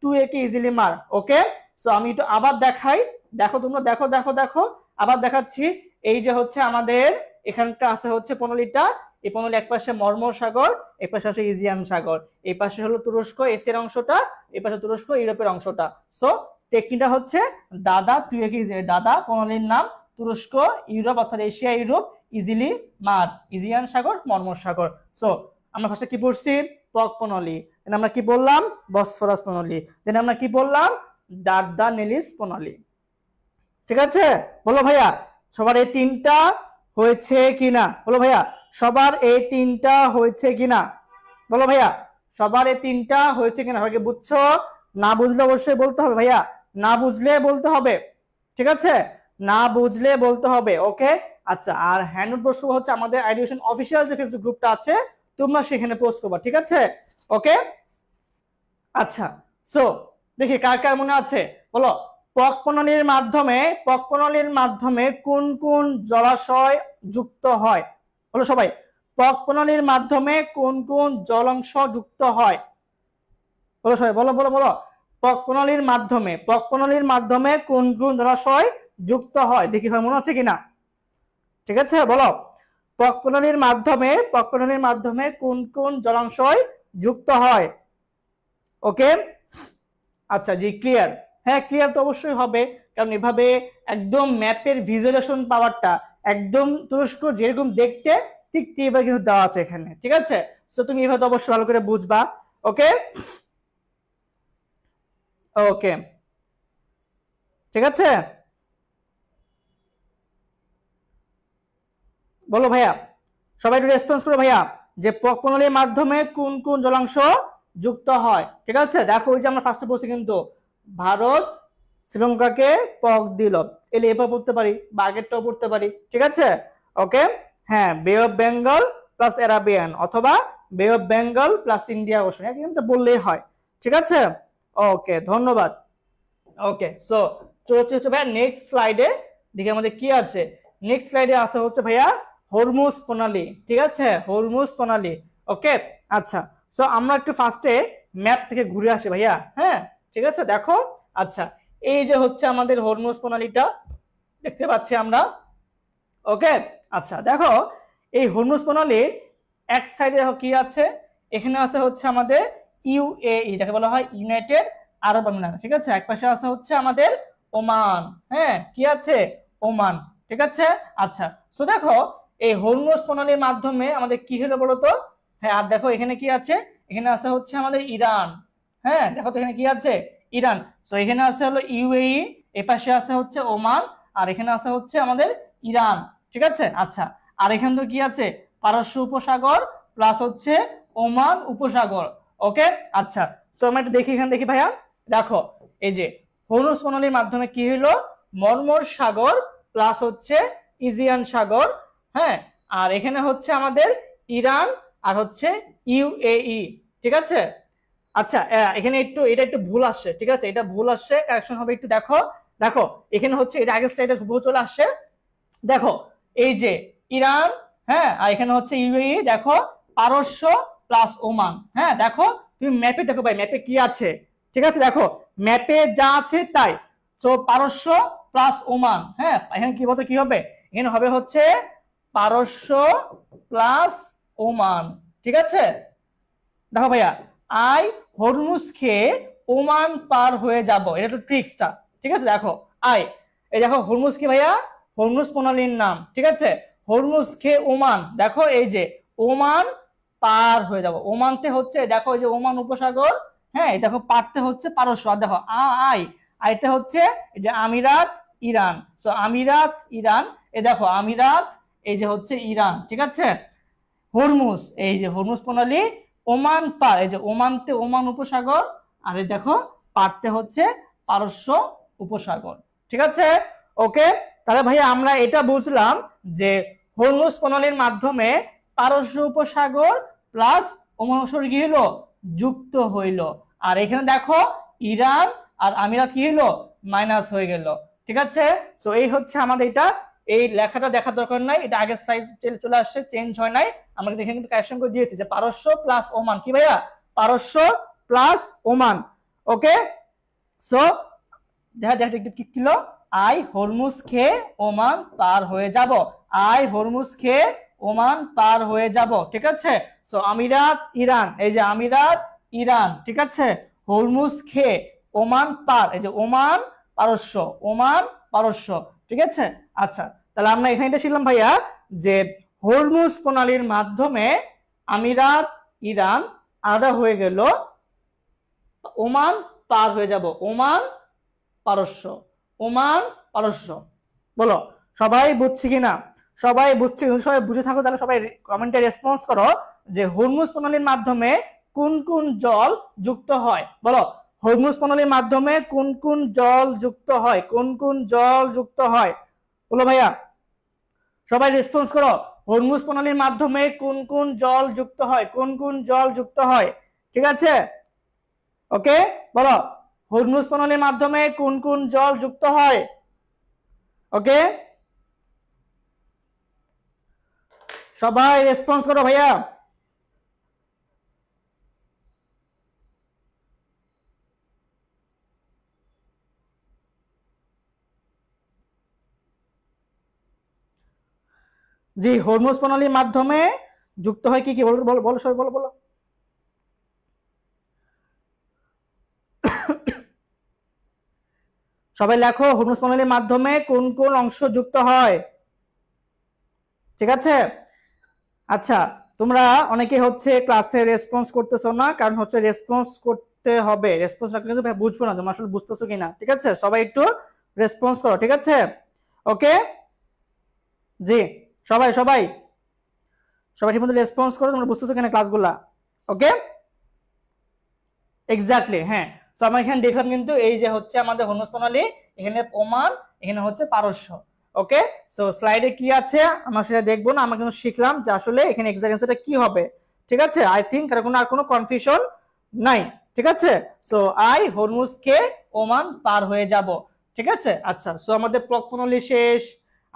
তুই একে ইজিলি মার। ওকে, সো আমি একটু আবার দেখাই, দেখো তোমরা, দেখো দেখো দেখো আবার দেখাচ্ছি। এই যে হচ্ছে আমাদের এখানটা আছে হচ্ছে প্রণালীটা, এই প্রণালী এক পাশে মর্মর সাগর, এই পাশে আছে ইজিয়ান সাগর, এই পাশে হলো তুরস্ক এশিয়ার অংশটা, এই পাশে তুরস্ক ইউরোপের অংশটা। সো টেকনিকটা হচ্ছে দাদা তুই একে, দাদা প্রণালীর নাম, তুরস্ক ইউরোপ অর্থাৎ এশিয়া ইউরোপ, ইজিলি মার, ইজিয়ান সাগর, মর্মর সাগর। সো আমরা ফার্স্টে কি পড়ছি, পক প্রণালী, দেন আমরা কি বললাম, বসফরাস প্রণালী, দেন আমরা কি বললাম, ডার্দানেলিস প্রণালী, ঠিক আছে? বলো ভাইয়া সবার এই তিনটা হয়েছে কিনা, বলো ভাইয়া সবার এই তিনটা হয়েছে কিনা, বলো ভাইয়া সবার এই তিনটা হয়েছে কিনা? সবাইকে বুঝছো? না বুঝলে অবশ্যই বলতে হবে ভাইয়া, না বুঝলে বলতে হবে, ঠিক আছে? না বুঝলে বলতে হবে, ওকে? আচ্ছা, আর হ্যান্ডআউট পোস্ট করবো হচ্ছে আমাদের এডুকেশন অফিসিয়াল যে ফেসবুক গ্রুপটা আছে, তোমরা সেখানে পোস্ট করবা, ঠিক আছে? ওকে, আচ্ছা। সো দেখি কার কার মনে আছে, বলো। পকপ্রণালীর মাধ্যমে কোন কোন জলাশয় যুক্ত হয়? বলো সবাই, পকপ্রণালীর মাধ্যমে কোন কোন জলাংশ যুক্ত হয়? বলো সবাই, বলো বলো বলো। পকপ্রণালীর মাধ্যমে কোন কোন জলাশয় যুক্ত হয়? দেখি ভাই মনে আছে কিনা, ঠিক আছে? বলো, পকপ্রণালীর মাধ্যমে কোন কোন জলাশয় যুক্ত হয়? ওকে, আচ্ছা, জি ক্লিয়ার। হ্যাঁ, ক্লিয়ার তো অবশ্যই হবে, কারণ এভাবে একদম ম্যাপের ভিজুয়ালাইজেশন পাওয়ারটা একদম তুরস্ক যেরকম দেখতে ঠিক এইভাবে কিন্তু দেওয়া আছে এখানে, ঠিক আছে? তো তুমি এভাবে অবশ্যই ভালো করে বুঝবা, ওকে? ওকে, ঠিক আছে। বলো ভাইয়া, সবাই একটু রেসপন্স করো ভাইয়া, যে পকপ্রণালীর মাধ্যমে কোন কোন জলাংশ যুক্ত হয়? ঠিক আছে, দেখো ওই যে আমরা ফার্স্টে বলছি কিন্তু ভারত শ্রীলঙ্কাকে পক দিল, এলে এভাবে পড়তে পারি বা আগেরটাও পড়তে পারি, ঠিক আছে? ওকে, হ্যাঁ, বে অফ বেঙ্গল প্লাস অ্যারাবিয়ান অথবা বে of Bengal plus India ocean, কিন্তু বললেই হয়, ঠিক আছে? ওকে, ধন্যবাদ। ওকে, সো চলছে হচ্ছে ভাইয়া নেক্সট স্লাইডে, দেখি আমাদের কি আছে। নেক্সট স্লাইডে আছে হচ্ছে ভাইয়া হরমুজ প্রণালী, ঠিক আছে? হরমুজ প্রণালী, ওকে। আচ্ছা, সো আমরা একটু ফার্স্টে ম্যাপ থেকে ঘুরে আসি ভাইয়া, হ্যাঁ, ঠিক আছে? দেখো, আচ্ছা, এই যে হচ্ছে আমাদের হরমুজ প্রণালীটা দেখতে পাচ্ছি আমরা, ওকে। আচ্ছা, দেখো এই হরমুজ প্রণালীর এক সাইডে দেখো কি আছে, এখানে আছে হচ্ছে আমাদের ইউএই, যাকে বলা হয় ইউনাইটেড আরব আমিরাত, ঠিক আছে? এক পাশে আছে হচ্ছে আমাদের ওমান, হ্যাঁ, কি আছে? ওমান, ঠিক আছে? আচ্ছা, সো দেখো এই হরমুজ প্রণালীর মাধ্যমে আমাদের কি হলো বলতো? হ্যাঁ, আর দেখো এখানে কি আছে, এখানে আছে হচ্ছে আমাদের ইরান, হ্যাঁ, দেখো তো এখানে কি আছে? ইরান। সো এখানে আছে হলো ইউএই, এ পাশে আছে হচ্ছে ওমান, আর এখানে আছে হচ্ছে আমাদের ইরান, ঠিক আছে? আচ্ছা, আর এখানে তো কি আছে? পারস্য উপসাগর প্লাস হচ্ছে ওমান উপসাগর, ওকে। আচ্ছা, সো আমরা একটু দেখি, এখানে দেখি ভাইয়া, দেখো এই যে হরমুজ প্রণালীর মাধ্যমে কি হলো? মর্মর সাগর প্লাস হচ্ছে ইজিয়ান সাগর, হ্যাঁ, আর এখানে হচ্ছে আমাদের ইরান আর হচ্ছে ইউএই, ঠিক আছে? আচ্ছা, এখানে এটা একটু ভুল আসছে, ঠিক আছে? এটা ভুল আসছে, কারেকশন হবে, একটু দেখো। দেখো এখানে হচ্ছে এটা আগের স্লাইডে ভুল চলে আসছে, দেখো এই যে ইরান, হ্যাঁ, আর এখানে হচ্ছে ইউএই, দেখো পারস্য প্লাস ওমান, হ্যাঁ, দেখো তুমি ম্যাপে দেখো ভাই, ম্যাপে কি আছে, ঠিক আছে? দেখো ম্যাপে যা আছে তাই, তো পারস্য প্লাস ওমান, হ্যাঁ, এখানে কি বলতো, কি হবে? এখানে হবে হচ্ছে পারস্য প্লাস ওমান, ঠিক আছে? দেখো ভাইয়া, আই হরমুজ খেয়ে ওমান পার হয়ে যাব, এটা একটু ট্রিক্সটা, ঠিক আছে? দেখো আই, এই দেখো হরমুজ কি ভাইয়া? হরমুজ প্রণালীর নাম, ঠিক আছে? হরমুজ খেয়ে ওমান, দেখো এই যে ওমান পার হয়ে যাব, ওমানতে হচ্ছে দেখো এই যে ওমান উপসাগর, হ্যাঁ, দেখো পারতে হচ্ছে পারস্য, আর দেখো আই, আইতে হচ্ছে এই যে আমিরাত ইরান, সো আমিরাত ইরান, এই দেখো আমিরাত, এই যে হচ্ছে ইরান, ঠিক আছে? হরমুজ, এই যে হরমুজ প্রণালী, ওমান পার, এই যে ওমানতে ওমান উপসাগর, আর এই দেখো পারতে হচ্ছে পারস্য উপসাগর, ঠিক আছে? ওকে, তাহলে ভাইয়া আমরা এটা বুঝলাম যে হরমুজ প্রণালীর মাধ্যমে পারস্য উপসাগর প্লাস ওমান উপসাগর কি হলো? যুক্ত হইল, আর এখানে দেখো ইরান আর আমিরাত কি হলো? মাইনাস হয়ে গেল, ঠিক আছে? সো এই হচ্ছে আমাদের এটা, এই লেখাটা দেখার দরকার নাই, এটা আগের স্লাইড চলে আসছে, চেঞ্জ হয় নাই, আমরা দেখে কিন্তু কারেকশন করে দিয়েছি যে পারস্য প্লাস ওমান, কি ভাইয়া? পারস্য প্লাস ওমান, ওকে। সো দেখা কি ছিল? আই হরমুজ খেয়ে ওমান পার হয়ে যাব, আই হরমুজ খেয়ে ওমান পার হয়ে যাব, ঠিক আছে? সো আমিরাত ইরান, এই যে আমিরাত ইরান, ঠিক আছে? হরমুজ খেয়ে ওমান পার, এই যে ওমান পারস্য, ওমান পারস্য, ঠিক আছে? আচ্ছা, তাহলে আমরা এখানে শিখলাম ভাইয়া যে হরমুজ প্রণালীর মাধ্যমে আমিরাত ইরান আলাদা হয়ে গেল, ওমান পার হয়ে যাব, ওমান পারস্য, ওমান পারস্য। বলো সবাই বুঝছি কিনা? সবাই বুঝছি, সবাই বুঝে থাকো তাহলে সবাই কমেন্টে রেসপন্স করো যে হরমুজ প্রণালীর মাধ্যমে কোন কোন জল যুক্ত হয়? বলো, হরমুজ প্রণালীর মাধ্যমে কোন কোন জল যুক্ত হয়? কোন কোন জল যুক্ত হয়? বলো ভাইয়া, সবাই রেসপন্স করো। হরমুজ প্রণালীর মাধ্যমে কোন কোন জল যুক্ত হয়, কোন কোন জল যুক্ত হয়, ঠিক আছে? ওকে, বলো হরমুজ প্রণালীর মাধ্যমে কোন কোন জল যুক্ত হয়। ওকে, সবাই রেসপন্স করো ভাইয়া। জি, হরমুজ প্রণালীর মাধ্যমে যুক্ত হয় কি কি, বলো বলো বলো সবাই বলো বলো। সবাই লেখো হরমুজ প্রণালীর মাধ্যমে কোন কোন অংশ যুক্ত হয়, ঠিক আছে? আচ্ছা, তোমরা অনেকে হচ্ছে ক্লাসে রেসপন্স করতেছো না, কারণ হচ্ছে রেসপন্স করতে হবে, রেসপন্স না করলে কিন্তু বুঝবো না তোমরা আসলে বুঝতেছো কিনা, ঠিক আছে? সবাই একটু রেসপন্স করো, ঠিক আছে? ওকে, জি, সবাই সবাই সবাই ঠিকমতো রেসপন্স করো, তোমরা বুঝতেছো কিনা ক্লাসগুলা। ওকে, এক্স্যাক্টলি, হ্যাঁ। তো আমরা এখানে দেখলাম কিন্তু এই যে হচ্ছে আমাদের হরমুজ প্রণালী, এখানে প্রমাণ, এখানে হচ্ছে পারস্য। ওকে, সো স্লাইডে কি আছে আমরা সেটা দেখবো না, আমরা কিন্তু শিখলাম যে আসলে এখানে এক্সাক্ট অ্যান্সারটা কি হবে, ঠিক আছে? আই থিংক আর কোনো কনফিউশন নাই, ঠিক আছে? সো আই হরমুজকে ওমান পার হয়ে যাব, ঠিক আছে? আচ্ছা, সো আমাদের প্লগ প্রণালী শেষ,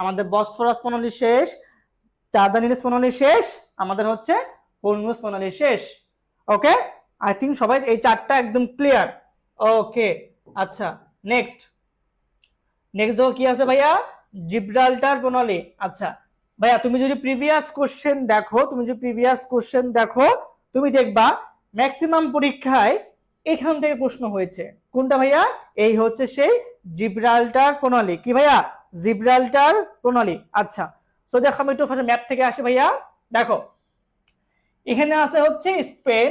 আমাদের বসফরাস প্রণালী শেষ, দার্দানিলস প্রণালী শেষ, আমাদের হচ্ছে হরমুজ প্রণালী শেষ। ওকে, আই থিঙ্ক সবাই এই চারটা একদম ক্লিয়ার। ওকে, আচ্ছা, নেক্সট নেক্সট কি আছে ভাইয়া? জিব্রাল্টার প্রণালী। আচ্ছা ভাইয়া, তুমি যদি প্রিভিয়াস কোশ্চেন দেখো, তুমি দেখবা ম্যাক্সিমাম পরীক্ষায় এখান থেকে প্রশ্ন হয়েছে। কোনটা ভাইয়া? এই হচ্ছে সেই জিব্রাল্টার প্রণালী। কি ভাইয়া? জিব্রাল্টার প্রণালী। আচ্ছা, সো দেখো আমি একটু ম্যাপ থেকে আসি ভাইয়া। দেখো এখানে আছে হচ্ছে স্পেন,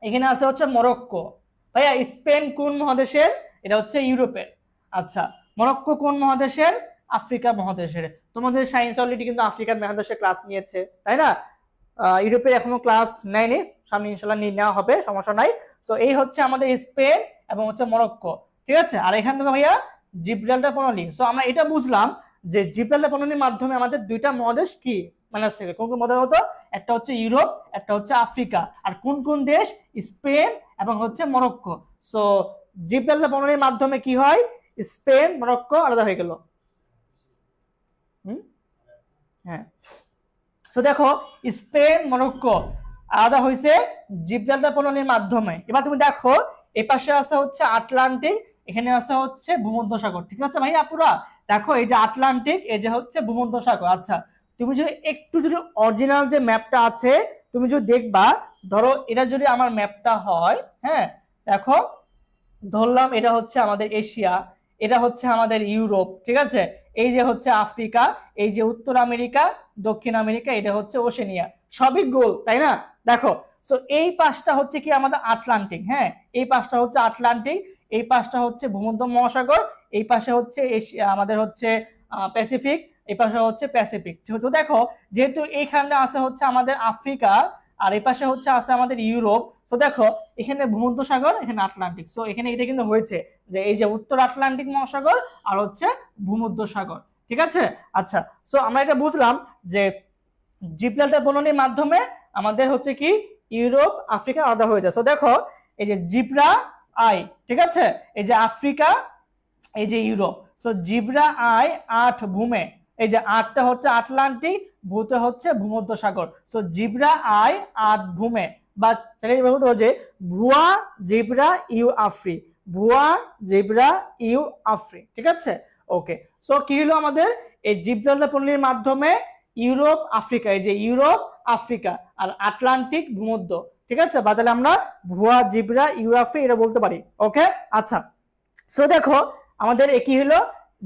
এখানে আছে হচ্ছে মরক্কো। ভাইয়া স্পেন কোন মহাদেশের? এটা হচ্ছে ইউরোপের। আচ্ছা, মরক্কো কোন মহাদেশের? আফ্রিকা মহাদেশের। তোমাদের সায়েন্স অলরেডি কিন্তু আফ্রিকার মহাদেশের ক্লাস নিয়েছে, তাই না? ইউরোপের এখনো ক্লাস নেয়নি, সামনে ইনশাআল্লাহ নেওয়া হবে, সমস্যা নাই। সো এই হচ্ছে আমাদের স্পেন এবং হচ্ছে মরক্কো, ঠিক আছে? আর এখান থেকে ভাইয়া জিব্রাল্টার প্রণালী। সো আমরা এটা বুঝলাম যে জিব্রাল্টার প্রণালীর মাধ্যমে আমাদের দুইটা মহাদেশ কি মানে কোন কোন মহাদেশ হতো? একটা হচ্ছে ইউরোপ, একটা হচ্ছে আফ্রিকা। আর কোন কোন দেশ? স্পেন এবং হচ্ছে মরক্কো। সো জিব্রাল্টার প্রণালীর মাধ্যমে কি হয়? স্পেন মরক্কো আলাদা হয়ে গেল। হ্যাঁ, সো দেখো স্পেন মরক্কো আলাদা হয়েছে জিব্রাল্টার প্রণালীর মাধ্যমে। এবার তুমি দেখো এই পাশে আছে হচ্ছে আটলান্টিক, এখানে আছে হচ্ছে ভূমধ্যসাগর, ঠিক আছে ভাইয়া? পুরা দেখো এই যে আটলান্টিক, এই যে হচ্ছে ভূমধ্যসাগর। আচ্ছা, তুমি যদি একটু যদি অরিজিনাল যে ম্যাপটা আছে তুমি যদি দেখবা, ধরো এটা যদি আমার ম্যাপটা হয়, হ্যাঁ দেখো ধরলাম এটা হচ্ছে আমাদের এশিয়া, এটা হচ্ছে আমাদের ইউরোপ, ঠিক আছে? এই যে হচ্ছে আফ্রিকা, এই যে উত্তর আমেরিকা, দক্ষিণ আমেরিকা, এটা হচ্ছে ওশেনিয়া, সবই গোল, তাই না? দেখো, সো এই পাশটা হচ্ছে কি আমাদের আটলান্টিক, হ্যাঁ এই পাশটা হচ্ছে আটলান্টিক, এই পাশটা হচ্ছে ভূমধ্য মহাসাগর, এই পাশে হচ্ছে আমাদের হচ্ছে প্যাসিফিক, এই পাশে হচ্ছে প্যাসিফিক। তো দেখো যেহেতু এইখানে আছে হচ্ছে আমাদের আফ্রিকা, আর এই পাশে হচ্ছে আছে আমাদের ইউরোপ, তো দেখো এখানে ভূমধ্যসাগর, এখানে আটলান্টিক। সো এখানে এটা কিন্তু হয়েছে যে এই যে উত্তর আটলান্টিক মহাসাগর আর হচ্ছে ভূমধ্যসাগর, ঠিক আছে? আচ্ছা, সো আমরা এটা বুঝলাম যে জিব্রাল্টার প্রণালীর মাধ্যমে আমাদের হচ্ছে কি ইউরোপ আফ্রিকা আলাদা হয়ে যায়। সো দেখো এই যে জিব্রা আই, ঠিক আছে? এই যে আফ্রিকা, এই যে ইউরোপ। সো জিব্রা আই 8 ভূমে, এই যে 8টা হচ্ছে আটলান্টিক, ভূতে হচ্ছে ভূমধ্যসাগর। সো জিব্রা আই 8 ভূমে, বা যে ভুয়া জিব্রা ইউ আফ্রি, ভুয়া জিব্রা ইউ আফ্রি, ঠিক আছে? ওকে, সো কি হলো আমাদের এই জিব্রাল্টার প্রণালীর মাধ্যমে ইউরোপ আফ্রিকা, এই যে ইউরোপ আফ্রিকা আর আটলান্টিক ভূমধ্য, ঠিক আছে? বাজালে আমরা ভুয়া জিব্রা ইউ আফ্রি এটা বলতে পারি। ওকে, আচ্ছা, সো দেখো আমাদের কি হলো?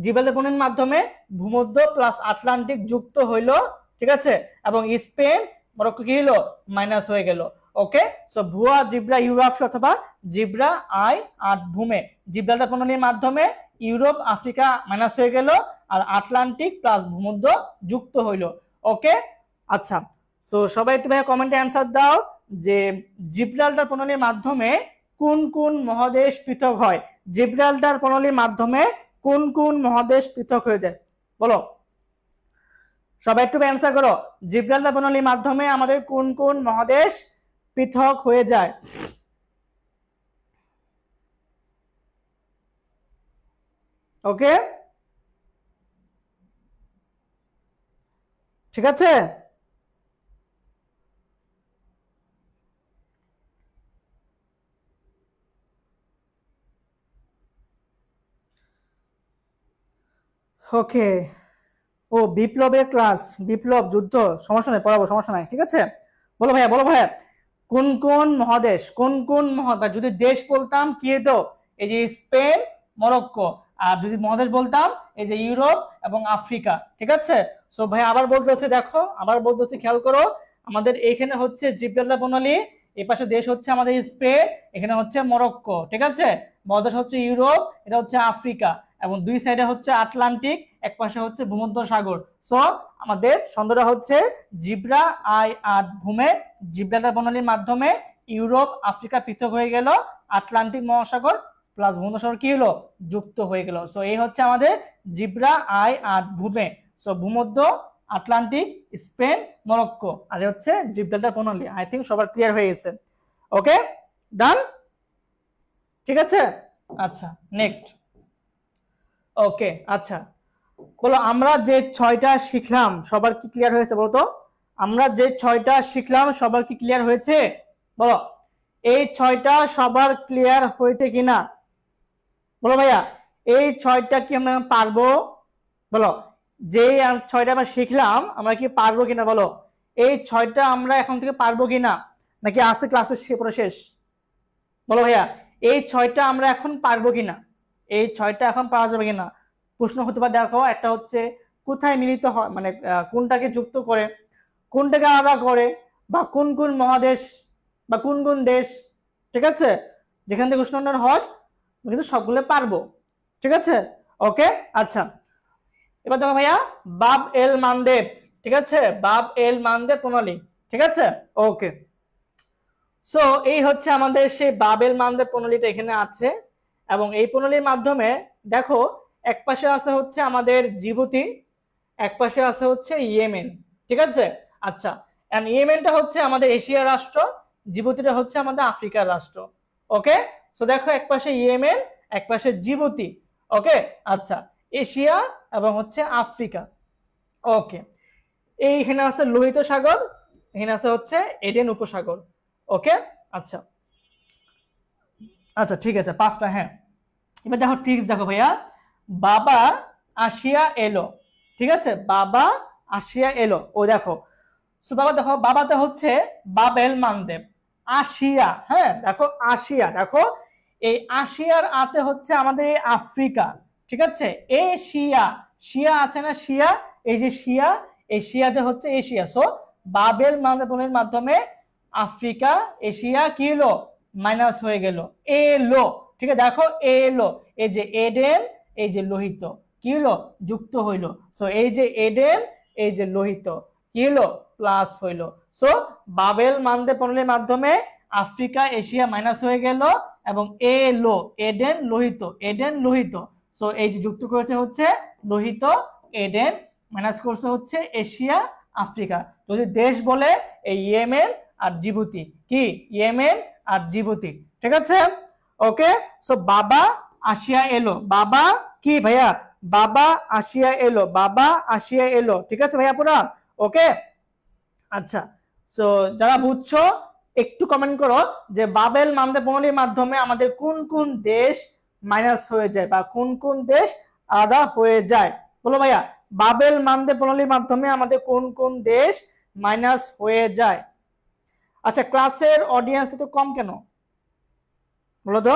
জিব্রাল্টার প্রণালীর মাধ্যমে ভূমধ্য প্লাস আটলান্টিক যুক্ত হইলো, ঠিক আছে? এবং স্পেন মরক্কো কি হলো? মাইনাস হয়ে গেল। ওকে, সো ভুয়া জিব্রা ইউরোপ অথবা জিব্রা আই 8 ভূমে, জিব্রাল্টার প্রণালীর মাধ্যমে ইউরোপ আফ্রিকা মাইনাস হয়ে গেল আর আটলান্টিক প্লাস ভূমধ্য যুক্ত হইল। ওকে, আচ্ছা, সো সবাই একটু ভাই কমেন্টে অ্যান্সার দাও যে জিব্রাল্টার প্রণালীর মাধ্যমে কোন কোন মহাদেশ পৃথক হয়? জিব্রাল্টার প্রণালীর মাধ্যমে কোন কোন মহাদেশ পৃথক হয়ে যায়? বলো সবাই একটু অ্যান্সার করো। জিব্রাল্টার প্রণালীর মাধ্যমে আমাদের কোন কোন মহাদেশ পৃথক হয়ে যায়? ওকে, ঠিক আছে। ওকে, ও বিপ্লবের ক্লাস, বিপ্লব যুদ্ধ, সমস্যা নাই, পড়াবো, সমস্যা নাই, ঠিক আছে। বলো ভাইয়া, বলো ভাইয়া, কোন কোন মহাদেশ, কোন কোন মহাদেশ, যদি দেশ বলতাম কি হতো? এই যে স্পেন, মরক্কো। আর যদি মহাদেশ বলতাম এই যে ইউরোপ এবং আফ্রিকা, ঠিক আছে। সো ভাই আবার বলতেছি, দেখো আবার বলতেছি, খেয়াল করো। আমাদের এখানে হচ্ছে জিব্রাল্টার প্রণালী, এই পাশে দেশ হচ্ছে আমাদের স্পেন, এখানে হচ্ছে মরক্কো, ঠিক আছে। মহাদেশ হচ্ছে ইউরোপ, এটা হচ্ছে আফ্রিকা, এবং দুই সাইডে হচ্ছে আটলান্টিক, এক পাশে হচ্ছে ভূমধ্য সাগর। সো আমাদের ছন্দটা হচ্ছে জিব্রা আই আট ভূমে, জিব্রাল্টার প্রণালীর মাধ্যমে ইউরোপ আফ্রিকা পৃথক হয়ে গেল, আটলান্টিক মহাসাগর প্লাস ভূমধ্য সাগর কি হলো? যুক্ত হয়ে গেল। সো এই হচ্ছে আমাদের জিব্রা আই আট ভূমে। সো ভূমধ্য, আটলান্টিক, স্পেন, মরক্কো, আর হচ্ছে জিব্রাল্টার প্রণালী। আই থিঙ্ক সবার ক্লিয়ার হয়ে গেছে। ওকে, ডান, ঠিক আছে। আচ্ছা, নেক্সট। ওকে, আচ্ছা, বলো আমরা যে 6টা শিখলাম সবার কি ক্লিয়ার হয়েছে? বলো তো, আমরা যে 6টা শিখলাম সবার কি ক্লিয়ার হয়েছে? বলো, এই 6টা সবার ক্লিয়ার হয়েছে কিনা? বলো ভাইয়া, এই 6টা কি আমরা পারবো? বলো, যে 6টা আমরা শিখলাম আমরা কি পারবো কিনা? বলো, এই 6টা আমরা এখন থেকে পারবো কিনা, নাকি আজকে ক্লাসের পুরো শেষ? বলো ভাইয়া, এই 6টা আমরা এখন পারবো কিনা, এই 6টা এখন পাওয়া যাবে কিনা? প্রশ্ন হতে পারে, দেখো একটা হচ্ছে কোথায় মিলিত হয়, মানে কোনটাকে যুক্ত করে, কোনটাকে আলাদা করে, বা কোন কোন মহাদেশ বা কোন কোন দেশ, ঠিক আছে। যেখান থেকে প্রশ্নটা হয় কিন্তু সবগুলো পারবো, ঠিক আছে। ওকে, আচ্ছা, এবার দেখো ভাইয়া, বাব এল মানদেব, ঠিক আছে, বাব এল মানদেব প্রণালী, ঠিক আছে। ওকে, সো এই হচ্ছে আমাদের সেই বাবেল মানদেব প্রণালীটা এখানে আছে, এবং এই প্রণালীর মাধ্যমে দেখো এক পাশে আছে হচ্ছে আমাদের জিবুতি, এক পাশে আছে হচ্ছে ইয়েমেন, ঠিক আছে। আচ্ছা, এন্ড ইয়েমেনটা হচ্ছে আমাদের এশিয়ার রাষ্ট্র, জিবুতিটা হচ্ছে আমাদের আফ্রিকার রাষ্ট্র। ওকে, সো দেখো এক পাশে ইয়েমেন, এক পাশে জিবুতি। ওকে, আচ্ছা, এশিয়া এবং হচ্ছে আফ্রিকা। ওকে, এইখানে আছে লোহিত সাগর, এখানে আছে হচ্ছে এডেন উপসাগর। ওকে, আচ্ছা, আচ্ছা, ঠিক আছে, 5টা। হ্যাঁ, এবার দেখো ট্রিক্স, দেখো ভাইয়া, বাবা আসিয়া এলো, ঠিক আছে, বাবা আসিয়া এলো। ও দেখো, সো বাবা, দেখো বাবাতে হচ্ছে বাবেল মানদেব, আসিয়া, হ্যাঁ দেখো আসিয়া, দেখো এই আসিয়ার আতে হচ্ছে আমাদের আফ্রিকা, ঠিক আছে। এশিয়া, শিয়া আছে না, শিয়া, এই যে শিয়া, এই শিয়াতে হচ্ছে এশিয়া। সো বাবেল মানদেবের মাধ্যমে আফ্রিকা এশিয়া কি হলো? মাইনাস হয়ে গেল, এলো, ঠিক আছে। দেখো এলো, এই যে এডেন, এই যে লোহিত, কি হলো? যুক্ত হইলো। সো এই যে এডেন, এই যে লোহিত, কি হলো? প্লাস হইলো। সো বাবেল মানদেব প্রণালীর মাধ্যমে আফ্রিকা এশিয়া মাইনাস হয়ে গেল, এবং এলো, এডেন লোহিত, এডেন লোহিত। সো এই যে যুক্ত করেছে হচ্ছে লোহিত এডেন, মাইনাস করছে হচ্ছে এশিয়া আফ্রিকা। যদি দেশ বলে এই ইয়েমেন আর জিবুতি, কি ইয়েমেন আর জিবুতি, ঠিক আছে। ওকে, সো বাবা আসিয়া এলো, বাবা কি ভাইয়া? বাবা আসিয়া এলো, বাবা আসিয়া এলো, ঠিক আছে ভাইয়া পুরা। ওকে, আচ্ছা, সো যারা বুঝছো একটু কমেন্ট করো যে বাবেল মানদেব প্রণালীর মাধ্যমে আমাদের কোন কোন দেশ মাইনাস হয়ে যায় বা কোন কোন দেশ আলাদা হয়ে যায়। বলো ভাইয়া, বাবেল মানদেব প্রণালীর মাধ্যমে আমাদের কোন কোন দেশ মাইনাস হয়ে যায়? আচ্ছা, ক্লাসের অডিয়েন্স তো কম কেন? বলো তো,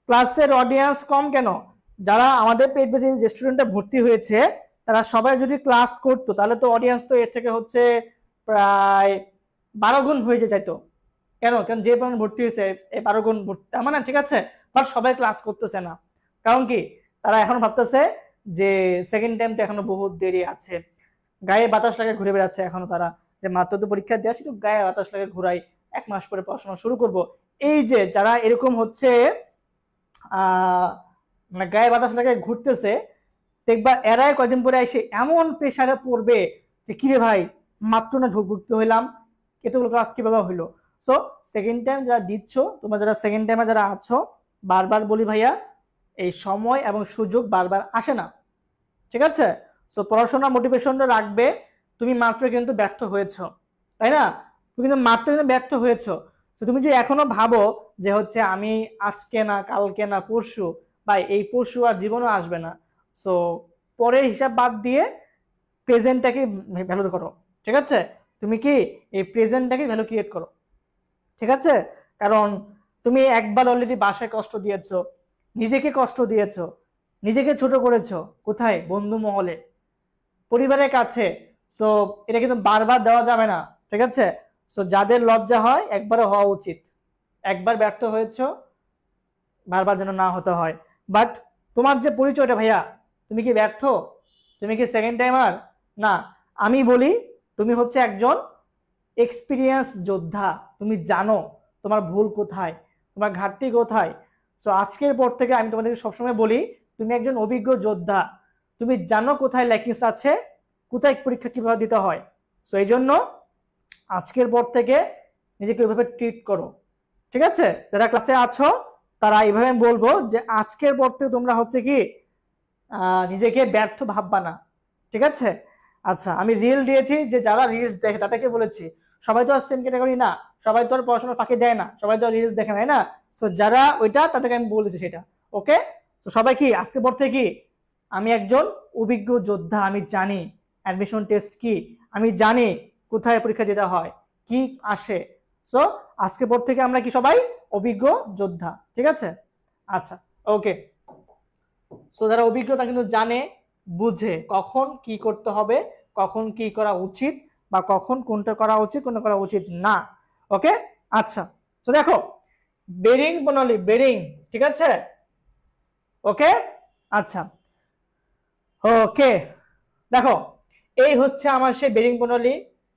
ক্লাসের অডিয়েন্স কম কেন? যারা আমাদের পেজ পেজে যে স্টুডেন্টটা ভর্তি হয়েছে তারা সবাই যদি ক্লাস করতো তাহলে তো অডিয়েন্স তো এর থেকে হচ্ছে প্রায় 12 গুণ হয়ে যেত। কেন? কারণ যে পরিমাণ ভর্তি হয়েছে এই 12 গুণ ভর্তি, মানে ঠিক আছে, বাট সবাই ক্লাস করতেছে না। কারণ কি? তারা এখন ভাবতেছে যে সেকেন্ড টাইম তো এখনো বহুত দেরি আছে, গায়ে বাতাস লাগে ঘুরে বেড়াচ্ছে এখনো তারা, যে মাত্র তো পরীক্ষা দেওয়া, একটু গায়ে বাতাস লাগে ঘুরাই, 1 মাস পরে পড়াশোনা শুরু করব। এই যে যারা এরকম হচ্ছে মানে গায়ে বাতাস লাগে ঘুরতেছে, দেখবা এরাই কয়দিন পরে এসে এমন প্রেসারে পড়বে যে কিরে ভাই মাত্র না ঝুঁকভুক্ত হইলাম, এতগুলো ক্লাস কিভাবে হইলো। সো সেকেন্ড টাইম যারা দিচ্ছ, তোমরা যারা সেকেন্ড টাইমে যারা আছো, বারবার বলি ভাইয়া এই সময় এবং সুযোগ বারবার আসে না, ঠিক আছে। সো পড়াশোনা মোটিভেশনটা রাখবে। তুমি মাত্র কিন্তু ব্যর্থ হয়েছো, তাই না? তুমি কিন্তু মাত্র কিন্তু ব্যর্থ হয়েছো। তো তুমি যে এখনো ভাবো যে হচ্ছে আমি আজকে না কালকে না পরশু, ভাই এই পরশু আর জীবনও আসবে না। সো পরের হিসাব বাদ দিয়ে প্রেজেন্টটাকে ভ্যালু করো, ঠিক আছে। তুমি কি এই প্রেজেন্টটাকে ভ্যালু ক্রিয়েট করো, ঠিক আছে। কারণ তুমি একবার অলরেডি বাসায় কষ্ট দিয়েছো, নিজেকে কষ্ট দিয়েছো, নিজেকে ছোট করেছো, কোথায়? বন্ধু মহলে, পরিবারের কাছে। সো এটা কিন্তু বারবার দেওয়া যাবে না, ঠিক আছে। সো যাদের লজ্জা হয় একবারও হওয়া উচিত, একবার ব্যর্থ হয়েছো বারবার যেন না হতে হয়। বাট তোমার যে পরিচয়টা ভাইয়া, তুমি কি ব্যর্থ? তুমি কি সেকেন্ড টাইমার? না, আমি বলি তুমি হচ্ছে একজন এক্সপিরিয়েন্স যোদ্ধা। তুমি জানো তোমার ভুল কোথায়, তোমার ঘাটতি কোথায়। সো আজকের পর থেকে আমি তোমাদেরকে সবসময় বলি তুমি একজন অভিজ্ঞ যোদ্ধা, তুমি জানো কোথায় ল্যাকিংস আছে, কোথায় পরীক্ষা কিভাবে দিতে হয়। সো এই জন্য আজকের পর থেকে নিজেকে ওইভাবে ট্রিট করো, ঠিক আছে। যারা ক্লাসে আছো তারা এইভাবে বলবো যে আজকের পর থেকে তোমরা হচ্ছে কি নিজেকে ব্যর্থ ভাববা না, ঠিক আছে। আচ্ছা, আমি রিল দিয়েছি, যে যারা রিলস দেখে তাদেরকে বলেছি সবাই তো আর সেম ক্যাটাগরি না, সবাই তো আর পড়াশোনার ফাঁকি দেয় না, সবাই তো আর রিলস দেখে নেয় না। সো যারা ওইটা তাদেরকে আমি বলেছি সেটা, ওকে। তো সবাই কি আজকে পর থেকে কি আমি একজন অভিজ্ঞ যোদ্ধা, আমি জানি অ্যাডমিশন টেস্ট কি, আমি জানি কোথায় পরীক্ষা দিতে হয়, কি আসে। সো আজকে পর থেকে আমরা কি সবাই অভিজ্ঞ যোদ্ধা, ঠিক আছে। আচ্ছা, ওকে। সো যারা অভিজ্ঞতা কিন্তু জানে বুঝে কখন কি করতে হবে, কখন কি করা উচিত, বা কখন কোনটা করা উচিত কোনটা করা উচিত না, ওকে। আচ্ছা, তো দেখো বেরিং প্রণালী, বেরিং, ঠিক আছে, ওকে। আচ্ছা, ওকে, দেখো এই হচ্ছে আমার সেই বেরিং প্রণালী।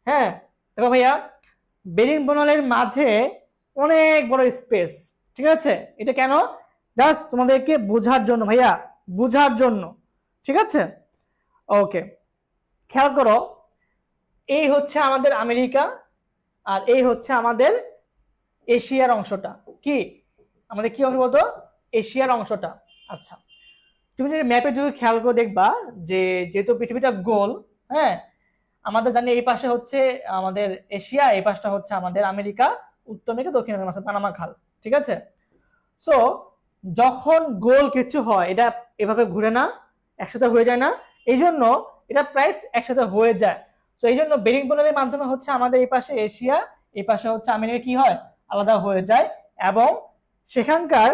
হ্যাঁ, দেখো ভাইয়া বেরিং প্রণালীর মাঝে অনেক বড় স্পেস, ঠিক আছে। এটা কেন? জাস্ট তোমাদেরকে বোঝার জন্য ভাইয়া, বোঝার জন্য, ঠিক আছে। ওকে, খেয়াল করো এই হচ্ছে আমাদের আমেরিকা, আর এই হচ্ছে আমাদের এশিয়ার অংশটা। কি আমাদের কি অংশ বলতো? এশিয়ার অংশটা। আচ্ছা, তুমি যদি ম্যাপে যদি খেয়াল করে দেখবা যে যেহেতু পৃথিবীটা গোল, হ্যাঁ, আমাদের জানি এই পাশে হচ্ছে আমাদের এশিয়া, এই পাশটা হচ্ছে আমাদের আমেরিকা, উত্তর দিকে দক্ষিণ আমেরিকা, পানামা খাল, ঠিক আছে। সো যখন গোল কিছু হয় এটা এভাবে ঘুরে না, একসাথে হয়ে যায় না, এই জন্য এটা প্রায় একসাথে হয়ে যায়। সো এই জন্য বেরিং প্রণালীর মাধ্যমে হচ্ছে আমাদের এই পাশে এশিয়া, এই পাশে হচ্ছে আমেরিকা কি হয়, আলাদা হয়ে যায়। এবং সেখানকার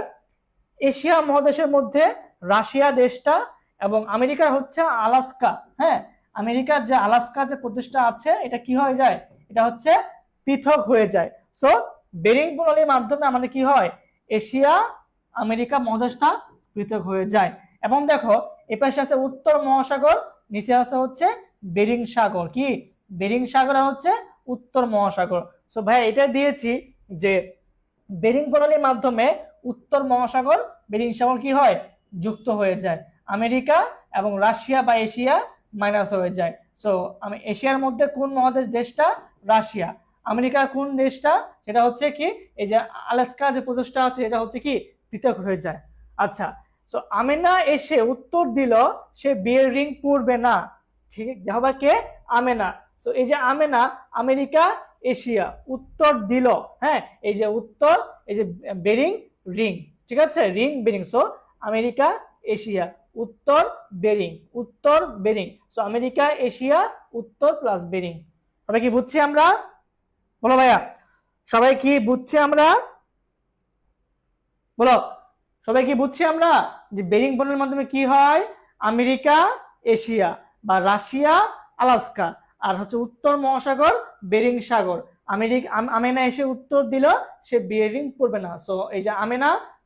এশিয়া মহাদেশের মধ্যে রাশিয়া দেশটা এবং আমেরিকার হচ্ছে আলাস্কা, হ্যাঁ, আমেরিকার যে আলাস্কা যে প্রদেশটা আছে এটা কি হয়ে যায়, এটা হচ্ছে পৃথক হয়ে যায়। সো বেরিং প্রণালীর মাধ্যমে আমাদের কি হয়, এশিয়া আমেরিকা মহাদেশটা পৃথক হয়ে যায়। এবং দেখো এপাশে আছে উত্তর মহাসাগর, নিচে আছে হচ্ছে বেরিং সাগর। কি বেরিং সাগর হচ্ছে উত্তর মহাসাগর। সো ভাই এটা দিয়েছি যে বেরিং প্রণালীর মাধ্যমে উত্তর মহাসাগর বেরিং সাগর কি হয়, যুক্ত হয়ে যায়, আমেরিকা এবং রাশিয়া বা এশিয়া মাইনাস হয়ে যায়। সো আমি এশিয়ার মধ্যে কোন মহাদেশ দেশটা, রাশিয়া। আমেরিকার কোন দেশটা, সেটা হচ্ছে কি এই যে আলাস্কা যে প্রদেশটা আছে এটা হচ্ছে কি পৃথক হয়ে যায়। আচ্ছা, সো আমেনা এসে উত্তর দিল সে বিয়ের রিং পরবে না, ঠিক হবে কে, আমেনা। সো এই যে আমেনা আমেরিকা এশিয়া উত্তর দিল, হ্যাঁ, এই যে উত্তর, এই যে বেরিং রিং, ঠিক আছে, ring Bering. So America Asia উত্তর বেরিং, উত্তর বেরিং। সো আমেরিকা এশিয়া উত্তর প্লাস বেরিং। সবাই কি বুঝছি আমরা? বলো ভাইয়া, সবাই কি বুঝছি আমরা? বলো, সবাই কি বুঝছি আমরা যে বেরিং প্রণালীর মাধ্যমে কি হয়, আমেরিকা এশিয়া বা রাশিয়া আলাস্কা, আর হচ্ছে উত্তর মহাসাগর বেরিং সাগর। আমেনা এসে উত্তর দিল সে বেরিং পড়বে না। সো এই যে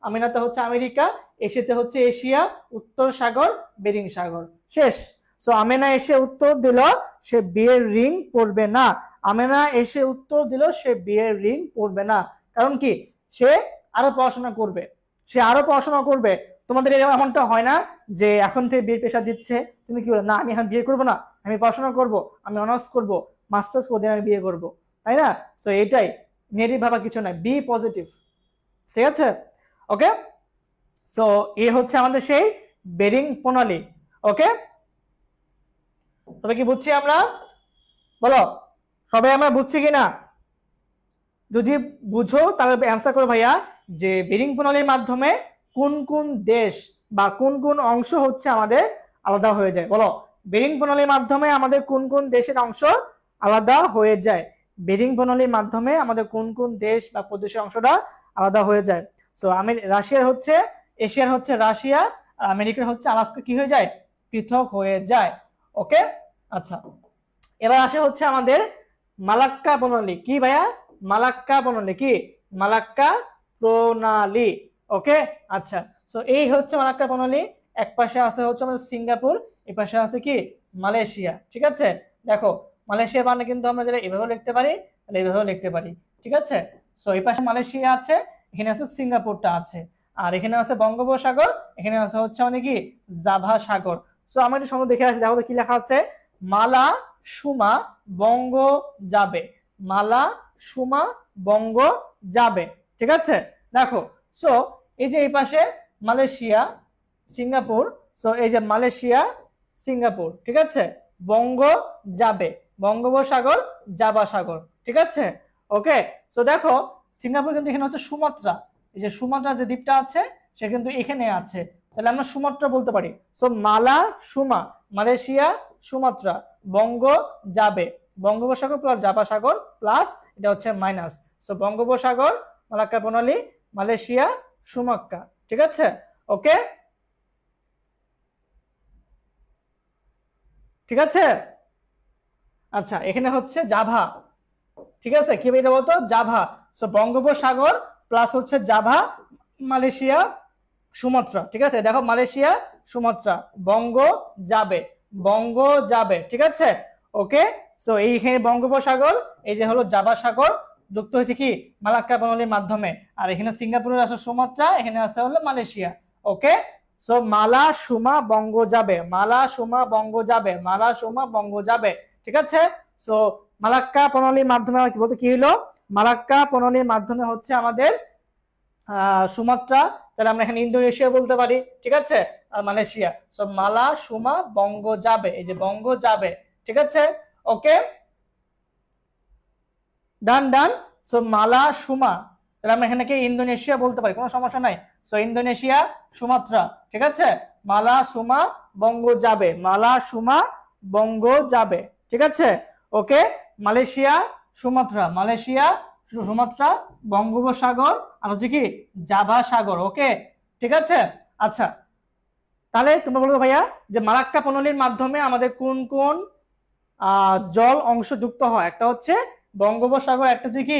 আমেনাতে হচ্ছে আমেরিকা, এশিয়াতে হচ্ছে এশিয়া, উত্তর সাগর বেরিং সাগর, শেষ। সো আমেনা এসে উত্তর দিল সে বিয়ের রিং পরবে না, আমেনা এসে উত্তর দিল সে বিয়ের রিং পরবে না। কারণ কি, সে আরো পড়াশোনা করবে, সে আরো পড়াশোনা করবে, তোমাদের এমনটা হয় না যে এখন থেকে বিয়ের প্রেশার দিচ্ছে, তুমি কি বলো না আমি এখন বিয়ে করবো না, আমি পড়াশোনা করব, আমি অনার্স করব, মাস্টার্স করবো, আমি বিয়ে করব, তাই না? সো এটাই, নেগেটিভ ভাবা কিছু নাই, বি পজিটিভ, ঠিক আছে? ওকে, সো এ হচ্ছে আমাদের সেই বেরিং প্রণালী। ওকে, তবে কি বুঝছি আমরা, বলো সবাই আমরা বুঝছি কিনা? যদি বুঝো তাহলে অ্যান্সার করো ভাইয়া যে বেরিং প্রণালীর মাধ্যমে কোন কোন দেশ বা কোন কোন অংশ হচ্ছে আমাদের আলাদা হয়ে যায়। বলো, বেরিং প্রণালীর মাধ্যমে আমাদের কোন কোন দেশের অংশ আলাদা হয়ে যায়? বেরিং প্রণালীর মাধ্যমে আমাদের কোন কোন দেশ বা প্রদেশের অংশটা আলাদা হয়ে যায়? সো রাশিয়ার হচ্ছে, এশিয়ার হচ্ছে রাশিয়া, আর আমেরিকার হচ্ছে আলাস্কা কি হয়ে যায়? পৃথক হয়ে যায়। ওকে, আচ্ছা, এবার আসে হচ্ছে আমাদের মালাক্কা প্রণালী। কি ভাইয়া? মালাক্কা প্রণালী। কি? মালাক্কা প্রণালী। ওকে, আচ্ছা, সো এই হচ্ছে মালাক্কা প্রণালী। এক পাশে আছে হচ্ছে আমাদের সিঙ্গাপুর, এই পাশে আছে কি মালয়েশিয়া। ঠিক আছে, দেখো মালয়েশিয়া মানে কিন্তু আমরা যেটা এভাবে লিখতে পারি, তাহলে এভাবে লিখতে পারি। ঠিক আছে, সো এই পাশে মালয়েশিয়া আছে, এখানে আছে সিঙ্গাপুরটা আছে, আর এখানে আছে বঙ্গোপসাগর, এখানে আছে হচ্ছে আমাদের কি জাভা সাগর। সো আমরা একটু সময় দেখে আসি, দেখো তো কি লেখা আছে। মালা সুমা বঙ্গ যাবে, মালা সুমা বঙ্গ যাবে। ঠিক আছে, দেখো, সো এই যে এই পাশে মালয়েশিয়া সিঙ্গাপুর, সো এই যে মালয়েশিয়া সিঙ্গাপুর, ঠিক আছে, বঙ্গ যাবে, বঙ্গোপসাগর জাভা সাগর। ঠিক আছে, ওকে, সো দেখো সিঙ্গাপুর কিন্তু এখানে হচ্ছে সুমাত্রা, এই যে সুমাত্রা যে দ্বীপটা আছে সে কিন্তু এখানে আছে, তাহলে আমরা সুমাত্রা বলতে পারি। সো মালা সুমা, মালয়েশিয়া সুমাত্রা, বঙ্গ যাবে, বঙ্গোপসাগর প্লাস জাভা সাগর প্লাস এটা হচ্ছে মাইনাস, সো বঙ্গোপসাগর, মালাক্কা প্রণালী, মালয়েশিয়া, সুমাক্কা। ঠিক আছে, ওকে, ঠিক আছে, আচ্ছা, এখানে হচ্ছে জাভা। ঠিক আছে, কি এটা বলতো? জাভা। সো বঙ্গোপসাগর প্লাস হচ্ছে জাভা, মালয়েশিয়া, সুমাত্রা। ঠিক আছে, দেখো মালয়েশিয়া সুমাত্রা, বঙ্গ যাবে, বঙ্গ যাবে। ঠিক আছে, ওকে, সো এইখানে বঙ্গোপসাগর, এই যে হলো জাভা সাগর যুক্ত হয়েছে কি মালাক্কা প্রণালীর মাধ্যমে, আর এখানে সিঙ্গাপুরের আছে সুমাত্রা, এখানে আছে হলো মালয়েশিয়া। ওকে, সো মালা সুমা বঙ্গ যাবে, মালা সুমা বঙ্গ যাবে, মালা সুমা বঙ্গ যাবে। ঠিক আছে, সো মালাক্কা প্রণালীর মাধ্যমে কি বলতে কি হলো? মালাক্কা প্রণালীর মাধ্যমে হচ্ছে আমাদের সুমাত্রা, তাহলে আমরা এখানে ইন্দোনেশিয়া বলতে পারি। ঠিক আছে, আর মালয়েশিয়া। সো মালা সুমা বঙ্গ যাবে, এই যে বঙ্গ যাবে। ঠিক আছে, ওকে, ডান ডান। সো মালা সুমা, তাহলে আমরা এখানে কি ইন্দোনেশিয়া বলতে পারি, কোনো সমস্যা নাই। So Indonesia Sumatra. ঠিক আছে, মালা সুমা বঙ্গ যাবে, মালা সুমা বঙ্গ যাবে। ঠিক আছে, ওকে, মালয়েশিয়া সুমাত্রা, মালয়েশিয়া সুমাত্রা, বঙ্গোপসাগর আর হচ্ছে কি জাভা সাগর। ওকে, ঠিক আছে, আচ্ছা, তাহলে তোমরা বলবো ভাইয়া যে মালাক্কা প্রণালীর মাধ্যমে আমাদের কোন কোন জল অংশ যুক্ত হয়? একটা হচ্ছে বঙ্গোপসাগর, একটা হচ্ছে কি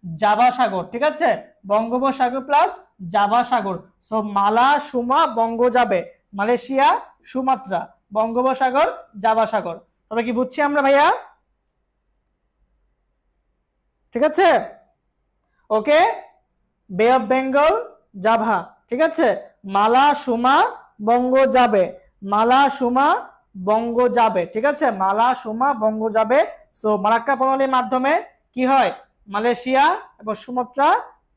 জাভা সাগর। ঠিক আছে, বঙ্গোপসাগর প্লাস জাভা সাগর। সো মালা সুমা বঙ্গ যাবে, মালয়েশিয়া সুমাত্রা, বঙ্গোপসাগর জাভা সাগর। তবে কি বুঝছি আমরা ভাইয়া? ঠিক আছে, ওকে, বে অফ বেঙ্গল, জাভা। ঠিক আছে, মালা সুমা বঙ্গ যাবে, মালা সুমা বঙ্গ যাবে। ঠিক আছে, মালা সুমা বঙ্গ যাবে। সো মালাক্কা প্রণালীর মাধ্যমে কি হয়? মালয়েশিয়া এবং সুমাত্রা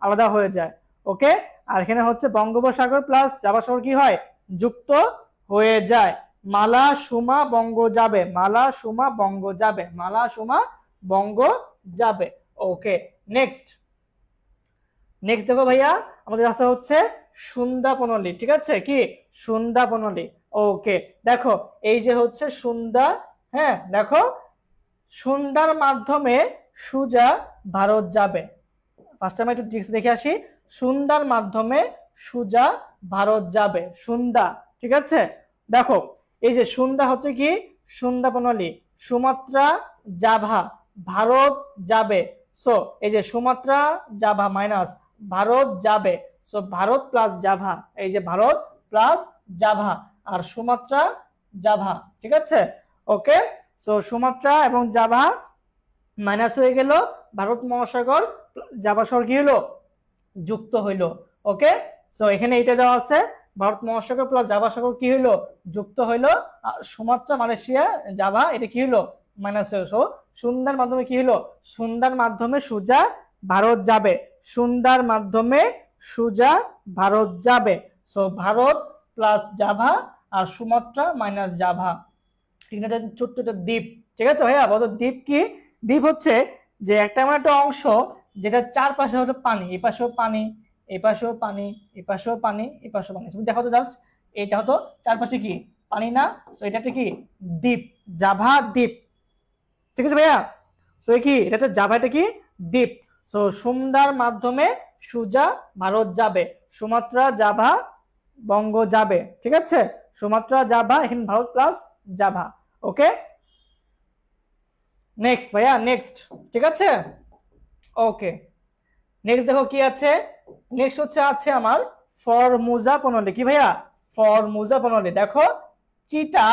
আলাদা হয়ে যায়। ওকে, আর এখানে হচ্ছে বঙ্গোপসাগর প্লাস জাভা সাগর কি হয়? যুক্ত হয়ে যায়। মালা সুমা বঙ্গ যাবে, মালা সুমা বঙ্গ যাবে, মালা সুমা বঙ্গ যাবে। ওকে, নেক্সট নেক্সট দেখো ভাইয়া, আমাদের আছে হচ্ছে সুন্দা প্রণালী। ঠিক আছে, কি সুন্দা প্রণালী। ওকে, দেখো এই যে হচ্ছে সুন্দা, হ্যাঁ দেখো সুন্দার মাধ্যমে সুজা ভারত যাবে। ফার্স্ট টাইম একটু ট্রিক্স দেখে আসি। সুন্দার মাধ্যমে সুজা ভারত যাবে, সুন্দা। ঠিক আছে, দেখো এই যে সুন্দা হচ্ছে কি সুন্দা প্রণালী, সুমাত্রা জাভা ভারত যাবে। সো এই যে সুমাত্রা জাভা মাইনাস ভারত যাবে, সো ভারত প্লাস জাভা, এই যে ভারত প্লাস জাভা আর সুমাত্রা জাভা। ঠিক আছে, ওকে, সো সুমাত্রা এবং জাভা মাইনাস হয়ে গেল, ভারত মহাসাগর জাভা সাগর কি হলো? যুক্ত হইল। ওকে, সো এখানে এটা দেওয়া আছে ভারত মহাসাগর প্লাস জাভা সাগর কি হইলো যুক্ত হইলো, সুমাত্রা মালয়েশিয়া জাভা এটা কি হইলো মাইনাস হইলো। সো সুন্দার মাধ্যমে কি হলো সুন্দার মাধ্যমে সুজা ভারত যাবে, সুন্দার মাধ্যমে সুজা ভারত যাবে। সো ভারত প্লাস জাভা আর সুমাত্রা মাইনাস জাভা, ঠিক আছে, ছোট্ট একটা দ্বীপ। ঠিক আছে ভাইয়া, বলো দ্বীপ কি? দ্বীপ হচ্ছে যে একটা এমন একটা অংশ যেটা চারপাশে হচ্ছে পানি, এই পাশেও পানি, এই পাশেও পানি, এই পাশেও পানি, এই পাশেও পানি। তুমি দেখো তো জাস্ট এটা হতো চারপাশে কি পানি না, সো এটা একটা কি দ্বীপ, জাভা দ্বীপ। ঠিক আছে ভাইয়া, সো কি এটা একটা জাভা, এটা কি দ্বীপ। সো সুন্দার মাধ্যমে সুজা ভারত যাবে, সুমাত্রা জাভা বঙ্গ যাবে। ঠিক আছে, সুমাত্রা জাভা এখানে ভারত প্লাস জাভা। ওকে, নেক্সট ভাইয়া, নেক্সট। ঠিক আছে, ওকে, নেক্সট দেখো কি আছে। নেক্সট হচ্ছে আছে আমার ফরমুজা প্রণালী। কি ভাইয়া? ফরমুজা প্রণালী। দেখো চিতা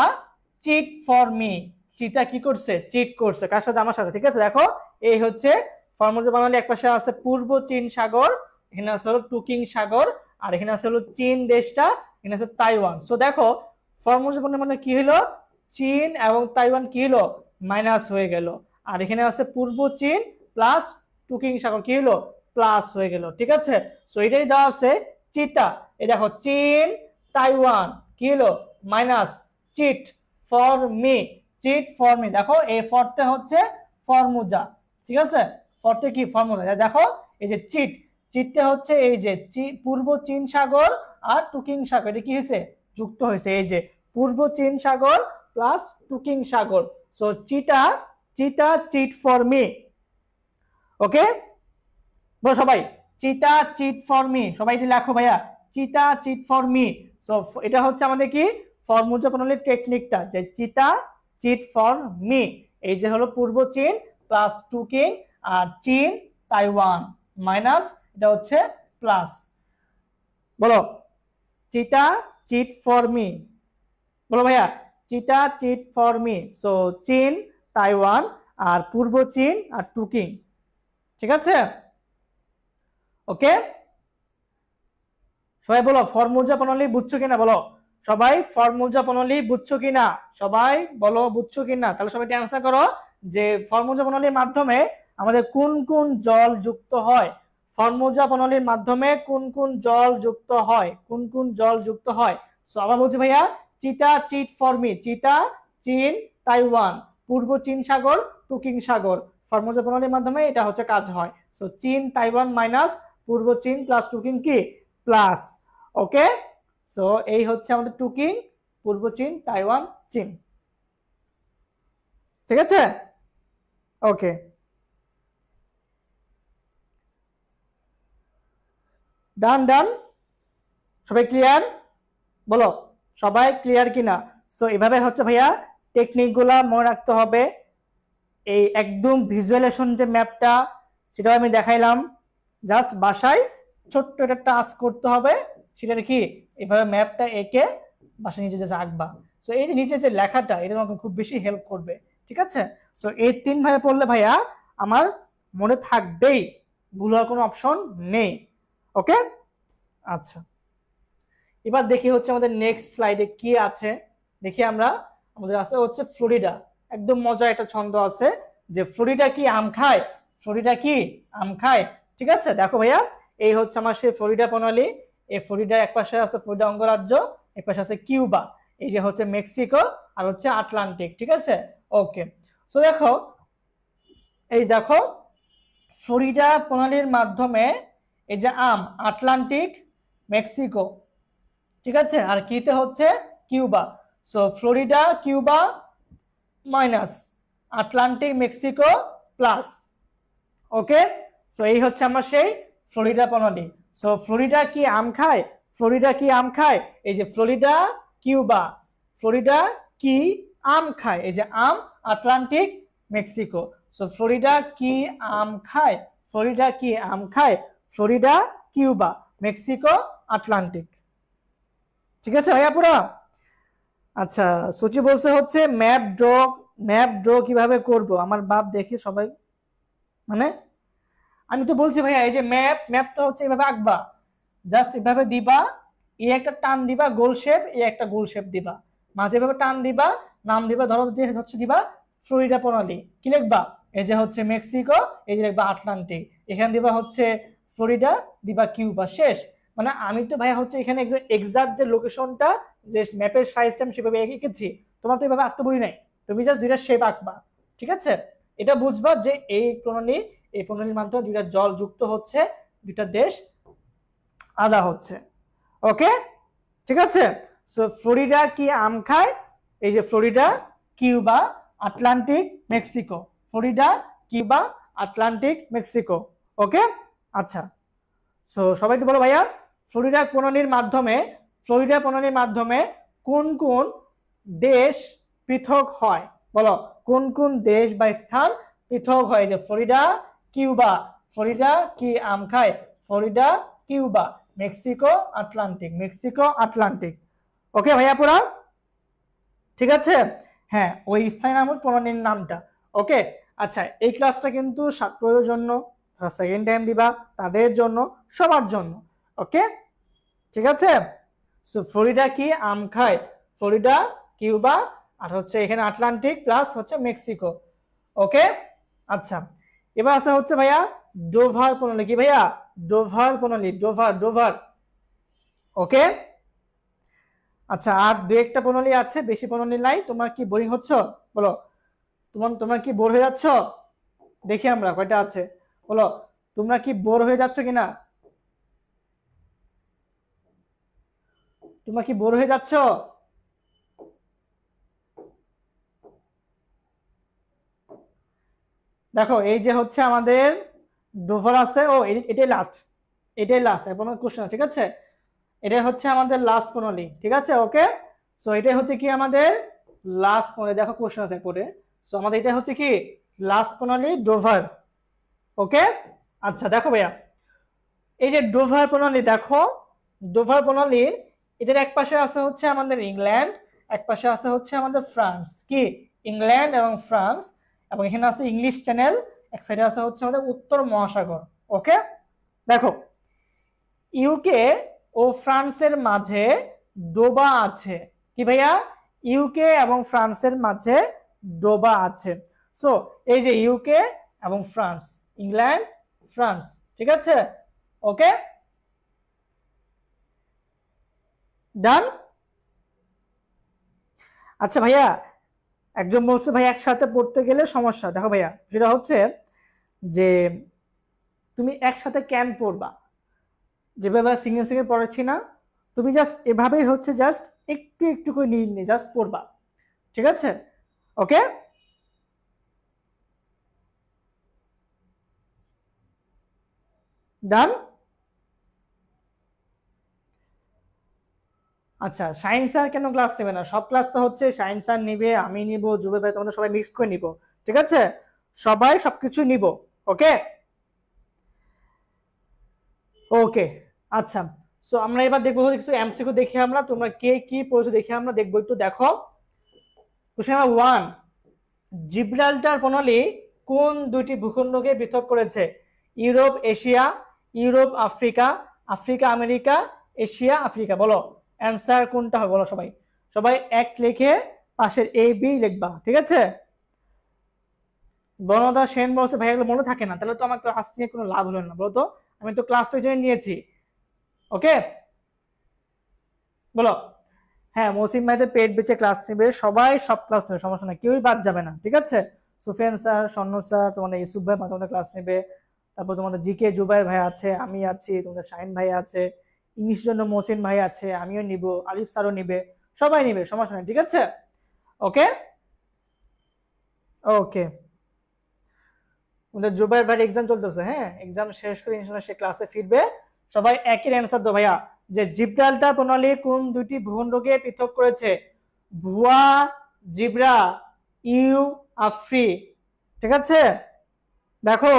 চিট ফর মি, চিতা কি করছে চিট করছে, কার সাথে? আমার সাথে। ঠিক আছে, দেখো এই হচ্ছে ফরমুজা প্রণালী। এক পাশে আছে পূর্ব চীন সাগর, এখানে আছে হলো টুকিং সাগর, আর এখানে আছে হলো চীন দেশটা, এখানে আছে তাইওয়ান। সো দেখো ফরমুজা প্রণালী মানে কি হলো চীন এবং তাইওয়ান কি হলো মাইনাস হয়ে গেল, আর এখানে আছে পূর্ব চীন প্লাস টুকিং সাগর কি হলো প্লাস হয়ে গেল। ঠিক আছে, সো এটাই দেওয়া আছে চিতা। এই দেখো চীন তাইওয়ান কি হলো minus cheat for me, cheat for me. দেখো এই ফরটা হচ্ছে ফরমুজা। ঠিক আছে, ফরটা কি ফর্মুলা। দেখো এই যে চিট, চিটটা হচ্ছে এই যে পূর্ব চীন সাগর আর টুকিং সাগর, এটা কি হয়েছে যুক্ত হয়েছে, এই যে পূর্ব চীন সাগর প্লাস টুকিং সাগর। সো চিটা চিটা চিট ফর মি। ওকে বলো সবাই চিতা চিট ফর মি, সবাই এটি লেখো ভাইয়া, চিতা চিট ফর মি। সো এটা হচ্ছে আমাদের কি ফরমুজা প্রণালীর টেকনিকটা, যে চিতা চিট ফর মি। এই যে হলো পূর্ব চীন প্লাস টুকিং আর চীন তাইওয়ান মাইনাস এটা হচ্ছে প্লাস। বলো চিতা চিট ফর মি, বলো ভাইয়া চিতা চিট ফর মি। সো চীন তাইওয়ান আর পূর্ব চীন আর টুকিং। ঠিক আছে, ওকে সবাই বলো ফরমুজা প্রণালী বুঝছো কিনা, বলো সবাই ফরমুজা প্রণালী বুঝছো কিনা, সবাই বলো বুঝছো কিনা। তাহলে সবাই অ্যান্সার করো যে ফরমুজা প্রণালীর মাধ্যমে আমাদের কোন কোন জল যুক্ত হয়, ফরমুজা প্রণালীর মাধ্যমে কোন কোন জল যুক্ত হয়, কোন কোন জল যুক্ত হয়। সো আবার বলছি ভাইয়া চিতা চিট ফর মি, চিতা চীন তাইওয়ান পূর্ব চীন সাগর টুকিং সাগর, ফরমুজা প্রণালীর মাধ্যমে এটা হচ্ছে কাজ হয়। সো চীন তাইওয়ান মাইনাস পূর্ব চীন প্লাস টুকিং কি প্লাস। ওকে, সো এই হচ্ছে আমাদের টুকিং পূর্ব চীন তাইওয়ান চীন। ঠিক আছে, ওকে ডান ডান, সবাই ক্লিয়ার, বলো সবাই ক্লিয়ার কিনা। সো এভাবে হচ্ছে ভাইয়া টেকনিক গুলা মনে রাখতে হবে। এই একদম ভিজুয়ালাইজেশন যে ম্যাপটা সেটা আমি দেখাইলাম, জাস্ট বাসায় ছোট্ট একটা টাস্ক করতে হবে, সেটা কি এভাবে ম্যাপটা এঁকে বাসায় নিচে যে আঁকবা। সো এই যে নিচে যে লেখাটা এটা আমাকে খুব বেশি হেল্প করবে। ঠিক আছে, সো এই তিন ভাবে পড়লে ভাইয়া আমার মনে থাকবেই, ভুল হওয়ার কোনো অপশন নেই। ওকে, আচ্ছা এবার দেখি হচ্ছে আমাদের নেক্সট স্লাইডে কি আছে। দেখি আমরা, আমাদের আছে হচ্ছে ফ্লোরিডা। একদম মজার একটা ছন্দ আছে যে ফ্লোরিডা কি আম খায়, ফ্লোরিডা কি আম খায়। ঠিক আছে, দেখো ভাইয়া এই হচ্ছে আমার সেই ফ্লোরিডা প্রণালী। এই ফ্লোরিডা এক পাশে আছে ফ্লোরিডা অঙ্গরাজ্য, এক পাশে আছে কিউবা, এই যে হচ্ছে মেক্সিকো আর হচ্ছে আটলান্টিক। ঠিক আছে, ওকে সো দেখো এই দেখো ফ্লোরিডা প্রণালীর মাধ্যমে এই যে আম আটলান্টিক মেক্সিকো। ঠিক আছে, আর কিতে হচ্ছে Cuba. So Florida Cuba minus Atlantic Mexico plus. Okay, so এই হচ্ছে আমার সেই ফ্লোরিডা প্রণালী। সো ফ্লোরিডা কি আম খায়, ফ্লোরিডা কি আম খায়, এই যে ফ্লোরিডা কিউবা, ফ্লোরিডা কি আম খায়, এই যে আম আটলান্টিক মেক্সিকো। সো ফ্লোরিডা কি আম খায়, ফ্লোরিডা কি আম খায়, ফ্লোরিডা কিউবা মেক্সিকো আটলান্টিক। ঠিক আছে ভাইয়া পুরো? আচ্ছা সূচি বলছে হচ্ছে ম্যাপ ড্র কিভাবে করব, আমার বাপ দেখি সবাই, মানে আমি তো বলছি ভাইয়া এই যে ম্যাপ তো হচ্ছে এভাবে আঁকবা, জাস্ট এভাবে দিবা, এই একটা টান দিবা গোল শেপ, এই একটা গোল শেপ দিবা, মাঝে ভাবে টান দিবা, নাম দিবা, ধরো হচ্ছে দিবা ফ্লোরিডা প্রণালী, কি লিখবা এই যে হচ্ছে মেক্সিকো, এই যে লিখবা আটলান্টিক, এখানে দিবা হচ্ছে ফ্লোরিডা, দিবা কিউবা, শেষ। মানে আমি তো ভাইয়া হচ্ছে এখানে এক্সাক্ট যে লোকেশনটা, যে ম্যাপের সাইজটা আমি সেভাবে এঁকেছি, তোমার তো এভাবে আঁকতে বলি নাই, তুমি জাস্ট দুইটা শেপ আঁকবা, ঠিক আছে? এটা বুঝবা যে এই প্রণালীর মাধ্যমে দুইটা জল যুক্ত হচ্ছে, দুইটা দেশ আলাদা হচ্ছে। ওকে, ঠিক আছে। সো ফ্লোরিডা কি আম খায়, এই যে Florida, Cuba, Atlantic, Mexico, Florida, Cuba, Atlantic, Mexico. Okay, আচ্ছা। সো সবাই একটু বলো ভাইয়া, ফ্লোরিডা প্রণালীর মাধ্যমে কোন কোন দেশ পৃথক হয়, বলো কোন কোন দেশ বা স্থান পৃথক হয়? যে ফ্লোরিডা, কিউবা, ফ্লোরিডা কি আম খায়, Florida, Cuba, Mexico, Atlantic, Mexico, Atlantic. Okay ভাইয়া পুরা ঠিক আছে? হ্যাঁ, ওই স্থায়ী নামক প্রণালীর নামটা। ওকে, আচ্ছা, এই ক্লাসটা কিন্তু ছাত্রদের জন্য, সেকেন্ড টাইম দিবা, তাদের জন্য, সবার জন্য। ওকে, ঠিক আছে। সো ফ্লোরিডা কি আম খায়, ফ্লোরিডা, কিউবা, আর হচ্ছে এখানে আটলান্টিক প্লাস হচ্ছে মেক্সিকো। ওকে, আচ্ছা, এবার আছে হচ্ছে ভাইয়া ডোভার প্রণালী। কি ভাইয়া? ডোভার প্রণালী, ডোভার। ওকে, আচ্ছা, আর দু একটা প্রণালী আছে, বেশি প্রণালী নাই। তোমার কি বোরিং হচ্ছ বলো, তোমার কি বোর হয়ে যাচ্ছ? দেখি আমরা কয়টা আছে, বলো তোমরা কি বোর হয়ে যাচ্ছ কিনা, তোমরা কি বোর হয়ে যাচ্ছ? দেখো এই যে হচ্ছে আমাদের ডোভার আছে, ও এটাই লাস্ট, এরপর আমার কোশ্চেন, ঠিক আছে? এটাই হচ্ছে আমাদের লাস্ট প্রণালী, ঠিক আছে? ওকে, সো এটাই হচ্ছে কি আমাদের লাস্ট প্রণালী। দেখো কোশ্চেন আছে পরে, সো আমাদের এটা হচ্ছে কি লাস্ট প্রণালী, ডোভার। ওকে, আচ্ছা দেখো ভাইয়া, এই যে ডোভার প্রণালী, দেখো ডোভার প্রণালীর এটার এক পাশে আছে হচ্ছে আমাদের ইংল্যান্ড, এক পাশে আছে হচ্ছে আমাদের ফ্রান্স, কি ইংল্যান্ড এবং ফ্রান্স, এবং এখানে আছে ইংলিশ চ্যানেল, এক সাইডে আছে হচ্ছে আমাদের উত্তর মহাসাগর। ওকে, দেখো ইউকে ও ফ্রান্সের মাঝে ডোবা আছে, কি ভাইয়া? ইউকে এবং ফ্রান্সের মাঝে ডোবা আছে। সো এই যে ইউকে এবং ফ্রান্স, ইংল্যান্ড, ফ্রান্স, ঠিক আছে? ওকে, ডান। আচ্ছা ভাইয়া, একজন বলছে ভাই একসাথে পড়তে গেলে সমস্যা। দেখো ভাইয়া, যেটা হচ্ছে যে তুমি একসাথে কেন পড়বা, যেভাবে সিঙ্গেল সিঙ্গেল পড়াচ্ছি না, তুমি জাস্ট এভাবেই হচ্ছে জাস্ট একটু একটু করে নিয়ে জাস্ট পড়বা, ঠিক আছে? ওকে, ডান। আচ্ছা, শাইন স্যার কেন ক্লাস নেবে না? সব ক্লাস তো হচ্ছে শাইন স্যার নিবে, আমি নিব, জুবে ভাই, তোমাদের সবাই মিক্স করে নিব, ঠিক আছে? সবাই সবকিছু নিব। ওকে, ওকে, আচ্ছা। সো আমরা এবার দেখবো কিছু এমসিকিউ দেখি আমরা, তোমরা কে কি পড়েছো দেখি আমরা দেখবো, একটু দেখো। কোশ্চেন নাম্বার 1, জিব্রাল্টার প্রণালী কোন দুইটি ভূখণ্ডকে পৃথক করেছে? Europe Asia, Europe Africa, Africa America, Asia Africa. বলো অ্যান্সার কোনটা হবে, বলো সবাই, সবাই এক লিখে পাশের এ বি লিখবা, ঠিক আছে? বনদা সেন বলছে ভাই এগুলো মনে থাকে না, তাহলে তো আমার ক্লাস নিয়ে কোনো লাভ হলো না, বলো তো, আমি তো ক্লাস তো জন্য নিয়েছি। ওকে, বলো। হ্যাঁ, মৌসিম ভাইদের পেট বেঁচে ক্লাস নেবে, সবাই সব ক্লাস নেবে, সমস্যা নাই, কেউই বাদ যাবে না, ঠিক আছে? সুফিয়ান স্যার, স্বর্ণ স্যার, তোমাদের ইউসুফ ভাই তোমাদের ক্লাস নেবে, তারপর তোমাদের জিকে জুবাইর ভাই আছে, আমি আছি, তোমাদের শাহিন ভাই আছে, ইংলিশ জন্য মৌসিন ভাই আছে, আমিও নিব, আলিফ স্যারও নিবে, সবাই নিবে, সমস্যা নাই, ঠিক আছে? ওকে, ওকে, তোমাদের জুবাইর ভাই এক্সাম চলতেছে, হ্যাঁ, এক্সাম শেষ করে ইনশাআল্লাহ সে ক্লাসে ফিরবে। সবাই একই অ্যান্সার দাও ভাইয়া, যে জিব্রাল্টার প্রণালী কোন দুটি ভূখণ্ডকে পৃথক করেছে? ভুয়া, জিব্রা, ইউ, আফ্রি, ঠিক আছে? দেখো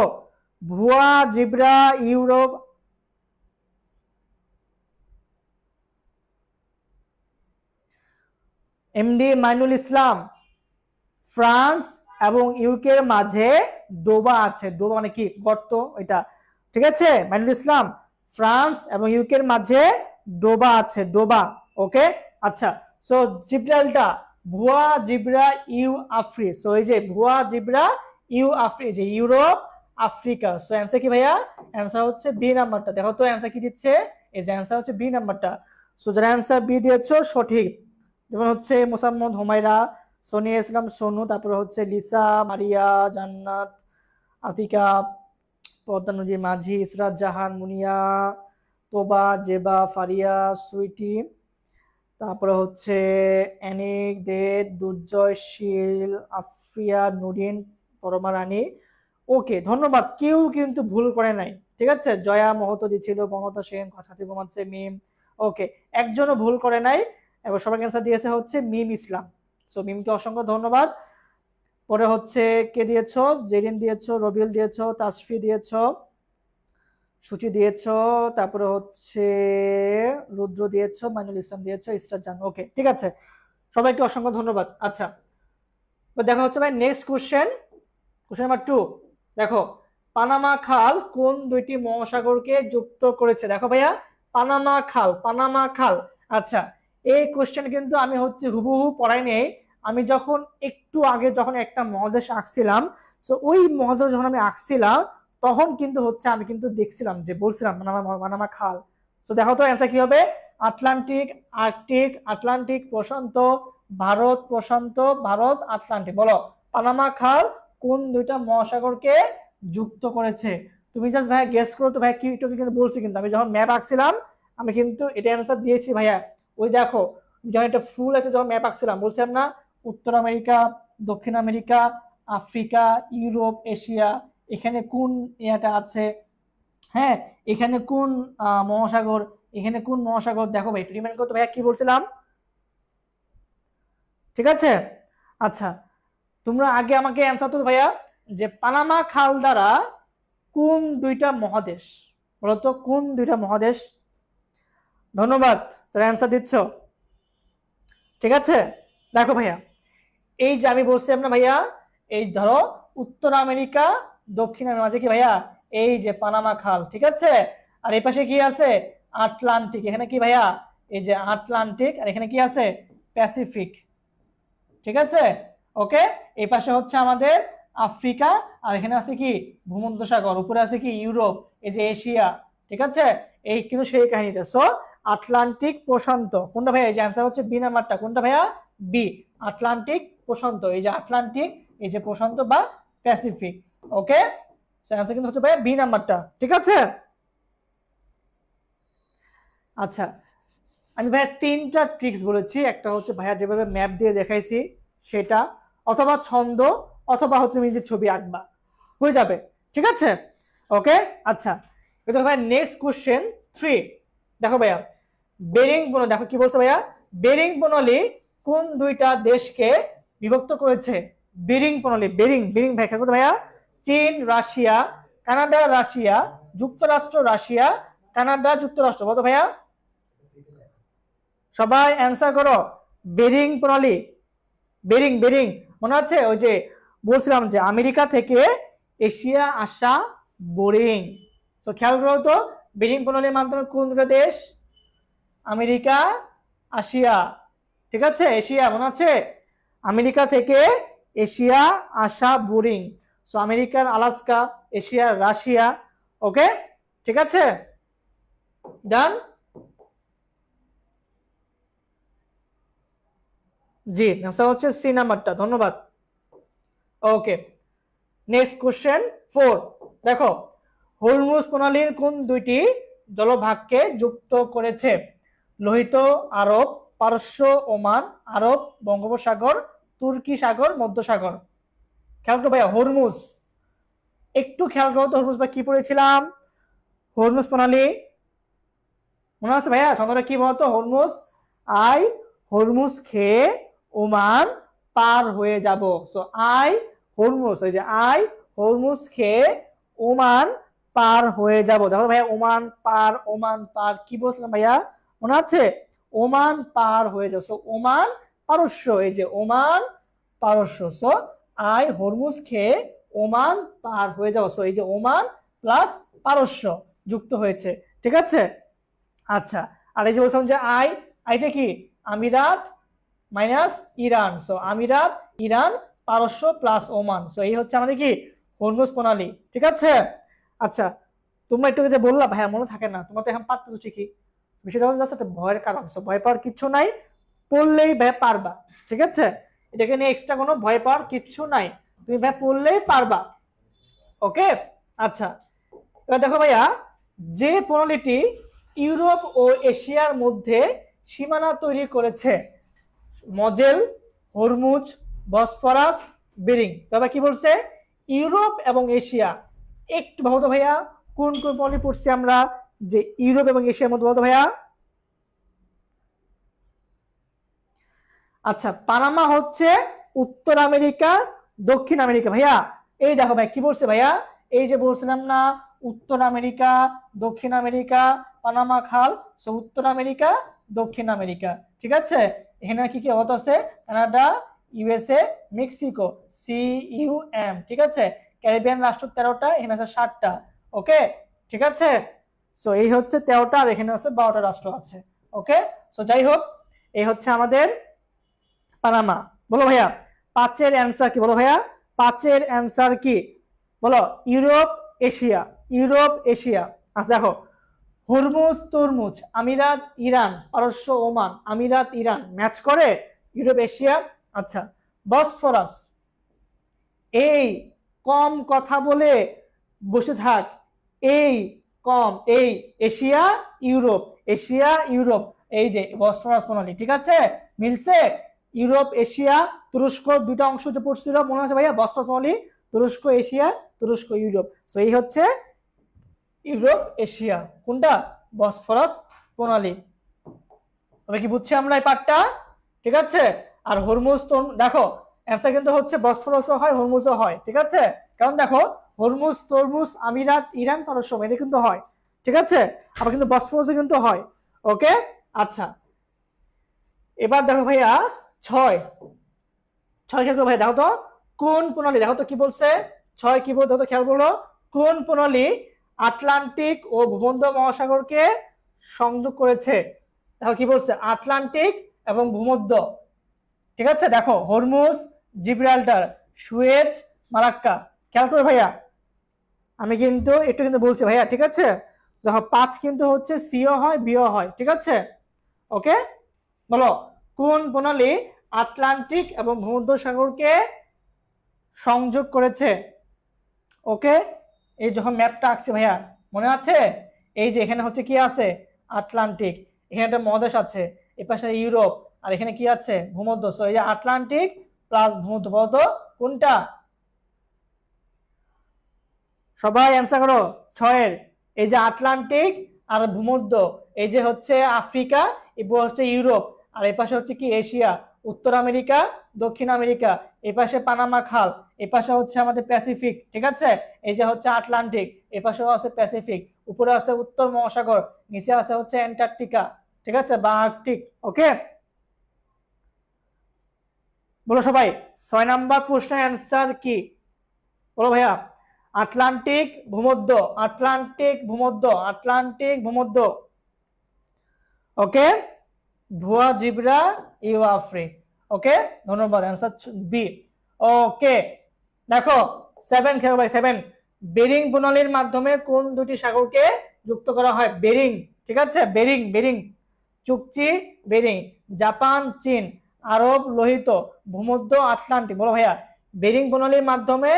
ভুয়া, জিব্রা, ইউরোপ, এমডি মাইনুল ইসলাম, ফ্রান্স এবং ইউকের মাঝে ডোবা আছে, ডোবা মানে কি গর্ত, এটা, ঠিক আছে? মাইনুল ইসলাম, ফ্রান্স এবং ইউকের মাঝে ডোবা আছে, ডোবা। ওকে, আচ্ছা। সো জিব্রাল্টার, ভুয়া জিব্রা ইউ আফ্রি। সো এই যে ভুয়া জিব্রা ইউ আফ্রি, যে ইউরোপ আফ্রিকা। সো অ্যান্সার কি ভাইয়া? অ্যান্সার হচ্ছে বি নাম্বারটা। দেখো তো অ্যান্সার কি দিচ্ছে, এই যে অ্যান্সার হচ্ছে বি নাম্বারটা। সো যারা অ্যান্সার বি দিয়েছো সঠিক, যেমন হচ্ছে মোসাম্মদ হুমায়রা, সোনিয়া ইসলাম সোনু, তারপরে হচ্ছে লিসা, মারিয়া, জান্নাত, আতিকা, পদ্মা নদী মাঝি, ইসরাত জাহান, মুনিয়া, তোবা, জেবা, ফারিয়া, সুইটি, তারপরে হচ্ছে অ্যানিক, দে, দুর্জয়, শীল, আফিয়া, নুরিন, পরমা রানী। ওকে, ধন্যবাদ। কেউ কিন্তু ভুল করে নাই, ঠিক আছে। জয়া মহতো দিছিল, মমতা সেন, ছাতি ঘুমাচ্ছে, মিম। ওকে, একজনও ভুল করে নাই। এবার সবাই অ্যান্সার দিয়েছে হচ্ছে মিম ইসলাম। সো মিমকে অসংখ্য ধন্যবাদ। পরে হচ্ছে কে দিয়েছো? জেরিন দিয়েছো, রবিউল দিয়েছো, তাসফি দিয়েছো, সূচি দিয়েছো, তারপরে হচ্ছে রুদ্র দিয়েছো, মাইনুল ইসলাম দিয়েছো, ইস্টার জান। ওকে, ঠিক আছে, সবাইকে অসংখ্য ধন্যবাদ। আচ্ছা, দেখা হচ্ছে ভাই নেক্সট কোশ্চেন, কোশ্চেন নাম্বার 2। দেখো, পানামা খাল কোন দুইটি মহাসাগরকে যুক্ত করেছে? দেখো ভাইয়া, পানামা খাল, পানামা খাল। আচ্ছা, এই কোশ্চেন কিন্তু আমি হচ্ছে হুবহু পড়াই নেই। আমি যখন একটু আগে যখন একটা মহাদেশ আঁকছিলাম, সো ওই মহাদেশ যখন আমি আঁকছিলাম তখন কিন্তু হচ্ছে আমি কিন্তু দেখছিলাম যে বলছিলাম পানামা খাল। তো দেখো তো অ্যান্সার কি হবে? আটলান্টিক, আর্কটিক, আটলান্টিক প্রশান্ত, ভারত প্রশান্ত, ভারত আটলান্টিক। বলো, পানামা খাল কোন দুইটা মহাসাগরকে যুক্ত করেছে? তুমি জাস্ট ভাইয়া গেস করো তো ভাইয়া, কি একটু কিন্তু বলছি, কিন্তু আমি যখন ম্যাপ আঁকছিলাম আমি কিন্তু এটা অ্যান্সার দিয়েছি ভাইয়া। ওই দেখো, যখন একটা ফুল একটা যখন ম্যাপ আঁকছিলাম বলছিলাম না, উত্তর আমেরিকা, দক্ষিণ আমেরিকা, আফ্রিকা, ইউরোপ, এশিয়া, এখানে কোন ইয়াটা আছে, হ্যাঁ, এখানে কোন মহাসাগর, এখানে কোন মহাসাগর। দেখো ভাই, রিমাইন্ড করতে ভাইয়া কি বলছিলাম, ঠিক আছে। আচ্ছা, তোমরা আগে আমাকে অ্যান্সার তো ভাইয়া, যে পানামা খাল দ্বারা কোন দুইটা মহাদেশ, বলতো কোন দুইটা মহাদেশ? ধন্যবাদ, তোমরা অ্যান্সার দিচ্ছ, ঠিক আছে। দেখো ভাইয়া, এই যে আমি বলছিলাম না ভাইয়া, এই ধরো উত্তর আমেরিকা, দক্ষিণ আমেরিকা মাঝে কি ভাইয়া, এই যে পানামা খাল, ঠিক আছে। আর এই পাশে কি আছে? আটলান্টিক। এখানে কি ভাইয়া? এই যে আটলান্টিক। আর এখানে কি আছে? প্যাসিফিক, ঠিক আছে। ওকে, এই পাশে হচ্ছে আমাদের আফ্রিকা, আর এখানে আছে কি ভূমধ্যসাগর, উপরে আছে কি ইউরোপ, এই যে এশিয়া, ঠিক আছে। এই কিন্তু সেই কাহিনীটা। সো আটলান্টিক প্রশান্ত কোনটা ভাইয়া? এই যে অ্যান্সার হচ্ছে বি নাম্বারটা। কোনটা ভাইয়া? বি, আটলান্টিক প্রশান্ত। এই যে আটলান্টিক, এই যে প্রশান্ত বা প্যাসিফিক। ওকে, অ্যান্সার কিন্তু হচ্ছে ভাইয়া বি নাম্বারটা, ঠিক আছে। আচ্ছা, আমি ভাইয়া তিনটা ট্রিক্স বলেছি। একটা হচ্ছে ভাইয়া যেভাবে ম্যাপ দিয়ে দেখাইছি সেটা, অথবা ছন্দ, অথবা হচ্ছে নিজের ছবি আঁকবা, হয়ে যাবে, ঠিক আছে। ওকে, আচ্ছা, এটা ভাইয়া নেক্সট কোশ্চেন 3। দেখো ভাইয়া, বেরিং প্রণালী, দেখো কি বলছে ভাইয়া, বেরিং প্রণালী কোন দুইটা দেশকে বিভক্ত করেছে? বেরিং প্রণালী, বেরিং, বেরিং ভাই খেয়াল করতে ভাইয়া, চীন, রাশিয়া, কানাডা, রাশিয়া, যুক্তরাষ্ট্র, রাশিয়া, কানাডা, যুক্তরাষ্ট্র। বলতো ভাইয়া, সবাই অ্যান্সার করো। বেরিং প্রণালী, বেরিং, বেরিং মনে আছে? ওই যে বলছিলাম যে আমেরিকা থেকে এশিয়া আসা বোরিং। তো খেয়াল করো তো, বেরিং প্রণালীর মাধ্যমে কোন দুটো দেশ? আমেরিকা, আসিয়া, ঠিক আছে। এশিয়া মনে আছে, আমেরিকা থেকে এশিয়া আসা বোরিং। সো আমেরিকার আলাস্কা, এশিয়ার রাশিয়া। ওকে, ঠিক আছে, ডান। জি, আনসার হচ্ছে সি নাম্বারটা, ধন্যবাদ। ওকে, নেক্সট কোশ্চেন 4। দেখো, হরমুজ প্রণালীর কোন দুইটি জলভাগকে যুক্ত করেছে? লোহিত আরব, পারস্য, ওমান, আরব, বঙ্গোপসাগর, তুর্কি সাগর, মধ্যসাগর। খেয়াল করো ভাইয়া, হরমুজ, একটু খেয়াল করো তো, হরমুজ ভাই কি পড়েছিলাম? হরমুজ প্রণালী মনে আছে ভাইয়া? ছন্দটা কি বলতো? হরমুজ, আই হরমুজ খেয়ে ওমান পার হয়ে যাব। সো আই হরমুজ, ওই যে আই হরমুজ খেয়ে ওমান পার হয়ে যাব। দেখো ভাইয়া, ওমান পার, ওমান পার কি বলছিলাম ভাইয়া মনে আছে? ওমান পার হয়ে যাও। সো ওমান পারস্য, এই যে ওমান পারস্য। সো আই হরমুজ খেয়ে ওমান পার হয়ে যাও। সো এই যে ওমান প্লাস পারস্য যুক্ত হয়েছে, ঠিক আছে। আচ্ছা, আর এই যে বলছিলাম যে আইটা কি আমিরাত মাইনাস ইরান, সো আমিরাত ইরান পারস্য প্লাস ওমান, সো এই হচ্ছে আমাদের কি হরমুজ প্রণালী। ঠিক আছে, আচ্ছা তোমরা একটু যে বললা ভাইয়া মনে থাকে না, তোমরা তো এখন পারতেছো ঠিকই, বিষয়টা হচ্ছে জাস্ট একটা ভয়ের কারণ, সো ভয় পাওয়ার কিচ্ছু নাই, পড়লেই ভাই পারবা। ঠিক আছে, এটাকে নিয়ে এক্সট্রা কোনো ভয় পাওয়ার কিচ্ছু নাই, তুমি ভাই পড়লেই পারবা। ওকে, আচ্ছা এবার দেখো ভাইয়া, যে প্রণালীটি ইউরোপ ও এশিয়ার মধ্যে সীমানা তৈরি করেছে, মজেল, হরমুজ, বসফরাস, বেরিং। তবে কি বলছে ইউরোপ এবং এশিয়া, একটু ভাবো তো ভাইয়া কোন কোন প্রণালী পড়ছি আমরা যে ইউরোপ এবং এশিয়ার মধ্যে, বলতো ভাইয়া? আচ্ছা পানামা হচ্ছে উত্তর আমেরিকা দক্ষিণ আমেরিকা ভাইয়া। এই দেখো ভাই কি বলছে ভাইয়া, এই যে বলছিলাম না উত্তর আমেরিকা দক্ষিণ আমেরিকা পানামা খাল, সো উত্তর আমেরিকা দক্ষিণ আমেরিকা। ঠিক আছে, এখানে কি কি অবস্থা আছে, কানাডা, ইউএসএ, মেক্সিকো, CUM। ঠিক আছে, ক্যারিবিয়ান রাষ্ট্র 13টা, এখানে আছে 7টা। ওকে, ঠিক আছে, সো এই হচ্ছে 13টা আর এখানে আছে 12টা রাষ্ট্র আছে। ওকে, সো যাই হোক এই হচ্ছে আমাদের পানামা। বলো ভাইয়া 5-এর অ্যান্সার কি, বলো ভাইয়া 5-এর অ্যান্সার কি, বলো ইউরোপ এশিয়া, ইউরোপ এশিয়া। আচ্ছা দেখো হরমুজ তরমুজ, আমিরাত ইরান পারস্য ওমান, আমিরাত ইরান ম্যাচ করে ইউরোপ এশিয়া। আচ্ছা বসফরাস, এই কম কথা বলে বসে থাক, এই কম, এই এশিয়া ইউরোপ, এশিয়া ইউরোপ, এই যে বসফরাস প্রণালী। ঠিক আছে, মিলছে, ইউরোপ এশিয়া তুরস্ক দুইটা অংশ যে পড়ছিল মনে আছে ভাইয়া, বসফরাস প্রণালী, তুরস্ক এশিয়া তুরস্ক ইউরোপ, সো এই হচ্ছে ইউরোপ এশিয়া, কোনটা বসফরাস প্রণালী। তবে কি বুঝছি আমরা এই পার্টটা? ঠিক আছে, আর হরমুজ তো দেখো অ্যান্সার কিন্তু হচ্ছে বসফরাসও হয় হরমুজও হয়। ঠিক আছে, কারণ দেখো হরমুজ তরমুজ আমিরাত ইরান পারস্য এটা কিন্তু হয়। ঠিক আছে, আবার কিন্তু বসফরাসও কিন্তু হয়। ওকে, আচ্ছা এবার দেখো ভাইয়া 6 খেয়াল করো ভাইয়া, দেখো তো কোন প্রণালী, দেখো তো কি বলছে 6 কি বলতো, খেয়াল করো কোন প্রণালী আটলান্টিক ও ভূমধ্য মহাসাগরকে সংযোগ করেছে। দেখো কি বলছে আটলান্টিক এবং ভূমধ্য। ঠিক আছে, দেখো হরমুজ, জিব্রাল্টার, সুয়েজ, মালাক্কা। খেয়াল করো ভাইয়া, আমি কিন্তু একটু কিন্তু বলছি ভাইয়া। ঠিক আছে, দেখো 5 কিন্তু হচ্ছে সিও হয় বিও হয়। ঠিক আছে, ওকে বলো কোন প্রণালী আটলান্টিক এবং ভূমধ্য সাগরকে সংযোগ করেছে। ওকে, এই যখন ম্যাপটা আঁকছি ভাইয়া মনে আছে, এই যে এখানে হচ্ছে কি আছে আটলান্টিক, এখানে একটা মহাদেশ আছে, এপাশে ইউরোপ, আর এখানে কি আছে ভূমধ্য, সো এই যে আটলান্টিক প্লাস ভূমধ্য, বলতো কোনটা? সবাই অ্যান্সার করো 6-এর, এই যে আটলান্টিক আর ভূমধ্য, এই যে হচ্ছে আফ্রিকা, এরপর হচ্ছে ইউরোপ, আর এপাশে হচ্ছে কি এশিয়া, উত্তর আমেরিকা দক্ষিণ আমেরিকা, এপাশে পানামা খাল, এপাশে হচ্ছে আমাদের প্যাসিফিক। ঠিক আছে, এই যে হচ্ছে আটলান্টিক, এপাশেও আছে প্যাসিফিক, উপরে আছে উত্তর মহাসাগর, নিচে আছে হচ্ছে অ্যান্টার্কটিকা। ঠিক আছে, বা আর্কটিক। ওকে, বলো সবাই 6 নাম্বার প্রশ্নের অ্যান্সার কি, বলো ভাইয়া। আটলান্টিক ভূমধ্য, আটলান্টিক ভূমধ্য, আটলান্টিক ভূমধ্য। ওকে, ভুয়া জিব্রা ইউ আফ্রি। ওকে, ধন্যবাদ, অ্যান্সার বি। ওকে দেখো 7 খেলো ভাই 7, বেরিং প্রণালীর মাধ্যমে কোন দুটি সাগরকে যুক্ত করা হয়? বেরিং। ঠিক আছে, Bering, Bering, Chukchi, Bering, Japan, চীন, আরব লোহিত, ভূমধ্য, আটলান্টিক। বলো ভাইয়া বেরিং প্রণালীর মাধ্যমে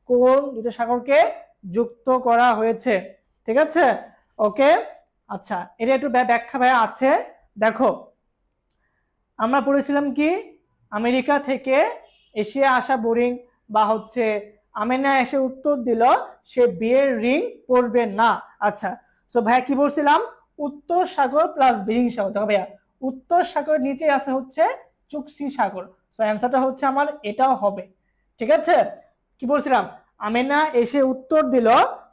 কোন দুটো সাগরকে যুক্ত করা হয়েছে? ঠিক আছে, ওকে আচ্ছা এটা একটু ব্যাখ্যা ভাইয়া আছে। দেখো আমরা পড়েছিলাম কি আমেরিকা থেকে এশিয়া আসা বোরিং বা হচ্ছে আমেনা এসে উত্তর দিল সে বিয়ের রিং পরবে না। আচ্ছা সো ভাইয়া কি বলছিলাম উত্তর সাগর প্লাস বেরিং সাগর। দেখো ভাইয়া উত্তর সাগরের নিচে আছে হচ্ছে চুকসি সাগর, সো অ্যান্সারটা হচ্ছে আমার এটাও হবে। ঠিক আছে, কি বলছিলাম আমেনা এসে উত্তর দিল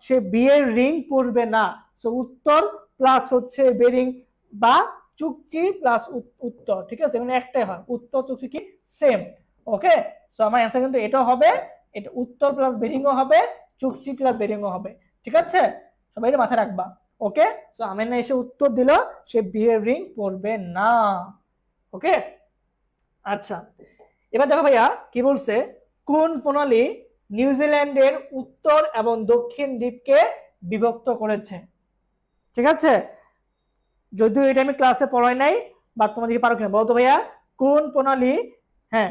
সে বিয়ের রিং পরবে না, সো উত্তর প্লাস হচ্ছে বেরিং বা চুকচি প্লাস উত্তর। ঠিক আছে, মানে একটাই হয় উত্তর চুকচি কি সেম। ওকে, সো আমার অ্যান্সার কিন্তু এটাও হবে, এটা উত্তর প্লাস বেরিংও হবে, চুকচি প্লাস বেরিংও হবে। ঠিক আছে, সবাই এটা মাথায় রাখবা। ওকে, সো আমেনা এসে উত্তর দিল সে বিয়ের রিং পরবে না। ওকে, আচ্ছা এবার দেখো ভাইয়া কি বলছে, কোন প্রণালী নিউজিল্যান্ডের উত্তর এবং দক্ষিণ দ্বীপকে বিভক্ত করেছে। ঠিক আছে, যদিও এটা আমি ক্লাসে পড়াই নাই, বাট তোমাদেরকে পারো কিনা বলতো ভাইয়া, কোন প্রণালী, হ্যাঁ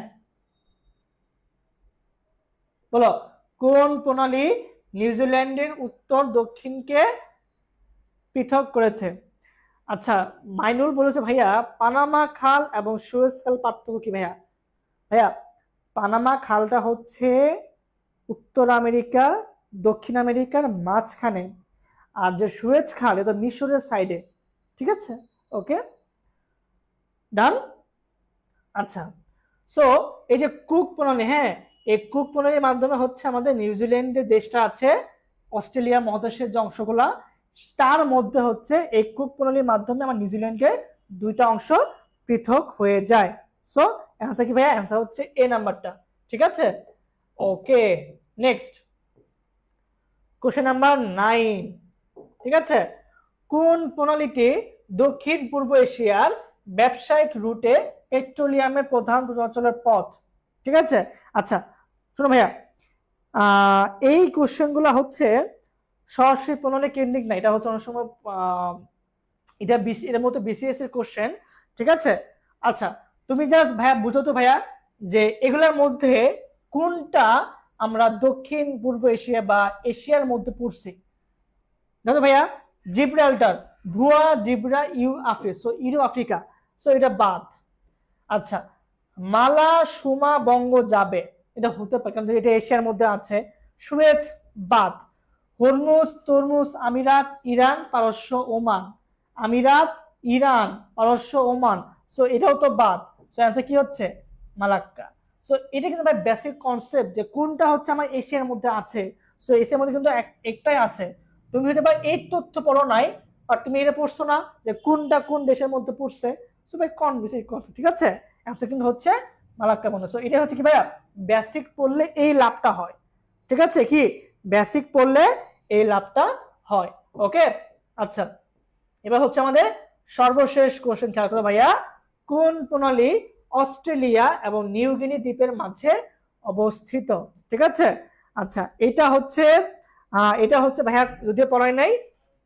বলো, কোন প্রণালী নিউজিল্যান্ডের উত্তর দক্ষিণকে পৃথক করেছে। আচ্ছা মাইনুল বলেছে ভাইয়া পানামা খাল এবং সুয়েজ খাল পার্থক্য কি ভাইয়া। ভাইয়া পানামা খালটা হচ্ছে উত্তর আমেরিকা দক্ষিণ আমেরিকার মাঝখানে, আর যে সুয়েজ খাল এটা মিশরের সাইডে। ঠিক আছে, ওকে ডান। আচ্ছা সো এই যে কুক প্রণালী, হ্যাঁ এই কুক প্রণালীর মাধ্যমে হচ্ছে আমাদের নিউজিল্যান্ডের দেশটা আছে, অস্ট্রেলিয়া মহাদেশের যে অংশগুলা তার মধ্যে হচ্ছে এই কুক প্রণালীর মাধ্যমে আমার নিউজিল্যান্ডের দুইটা অংশ পৃথক হয়ে যায়। সো অ্যান্সার কি ভাইয়া, অ্যান্সার হচ্ছে এ নাম্বারটা। ঠিক আছে, ওকে নেক্সট কোশ্চেন নাম্বার 9। ঠিক আছে, কোন প্রণালীটি দক্ষিণ পূর্ব এশিয়ার ব্যবসায়িক রুটে পেট্রোলিয়ামের প্রধান চলাচলের পথ। ঠিক আছে, আচ্ছা শোনো ভাইয়া, এই কোশ্চেনগুলো হচ্ছে সরাসরি প্রণালী কেন্দ্রিক না, এটা হচ্ছে অনেক সময় এটা এর মতো বিসিএস এর কোশ্চেন। ঠিক আছে, আচ্ছা তুমি জাস্ট ভাইয়া বুঝো তো ভাইয়া যে এগুলোর মধ্যে কোনটা আমরা দক্ষিণ পূর্ব এশিয়া বা এশিয়ার মধ্যে পড়ছি। দেখো ভাইয়া জিব্রাল্টার, ভুয়া জিব্রা ইউ Africa, so Euro Africa, so এটা বাদ। আচ্ছা মালা সুমা বঙ্গ যাবে, এটা হতে পারে কারণ এটা এশিয়ার মধ্যে আছে। সুয়েজ বাদ। হরমুজ তরমুজ আমিরাত ইরান পারস্য ওমান, আমিরাত ইরান পারস্য ওমান, সো এটাও তো বাদ। সো অ্যান্সার কি হচ্ছে মালাক্কা। সো এটা কিন্তু ভাই বেসিক কনসেপ্ট যে কোনটা হচ্ছে আমার এশিয়ার মধ্যে আছে। সো এশিয়ার মধ্যে কিন্তু একটাই আছে। তুমি হয়তো বা এই তথ্য পড়ো নাই, আর তুমি এটা পড়ছো না যে কোনটা কোন দেশের মধ্যে পড়ছে। সো ভাই কোন বেসিক কনসেপ্ট, ঠিক আছে, অ্যান্সার কিন্তু হচ্ছে মালাক্কা বন্ধ। সো এটা হচ্ছে কি ভাইয়া বেসিক পড়লে এই লাভটা হয়। ঠিক আছে, কি বেসিক পড়লে এই লাভটা হয়। ওকে আচ্ছা এবার হচ্ছে আমাদের সর্বশেষ কোশ্চেন, খেয়াল করো ভাইয়া, কোন প্রণালী অস্ট্রেলিয়া এবং নিউ গিনি দ্বীপের মাঝে অবস্থিত। ঠিক আছে, আচ্ছা এটা হচ্ছে ভাইয়া যদিও পড়াই নাই,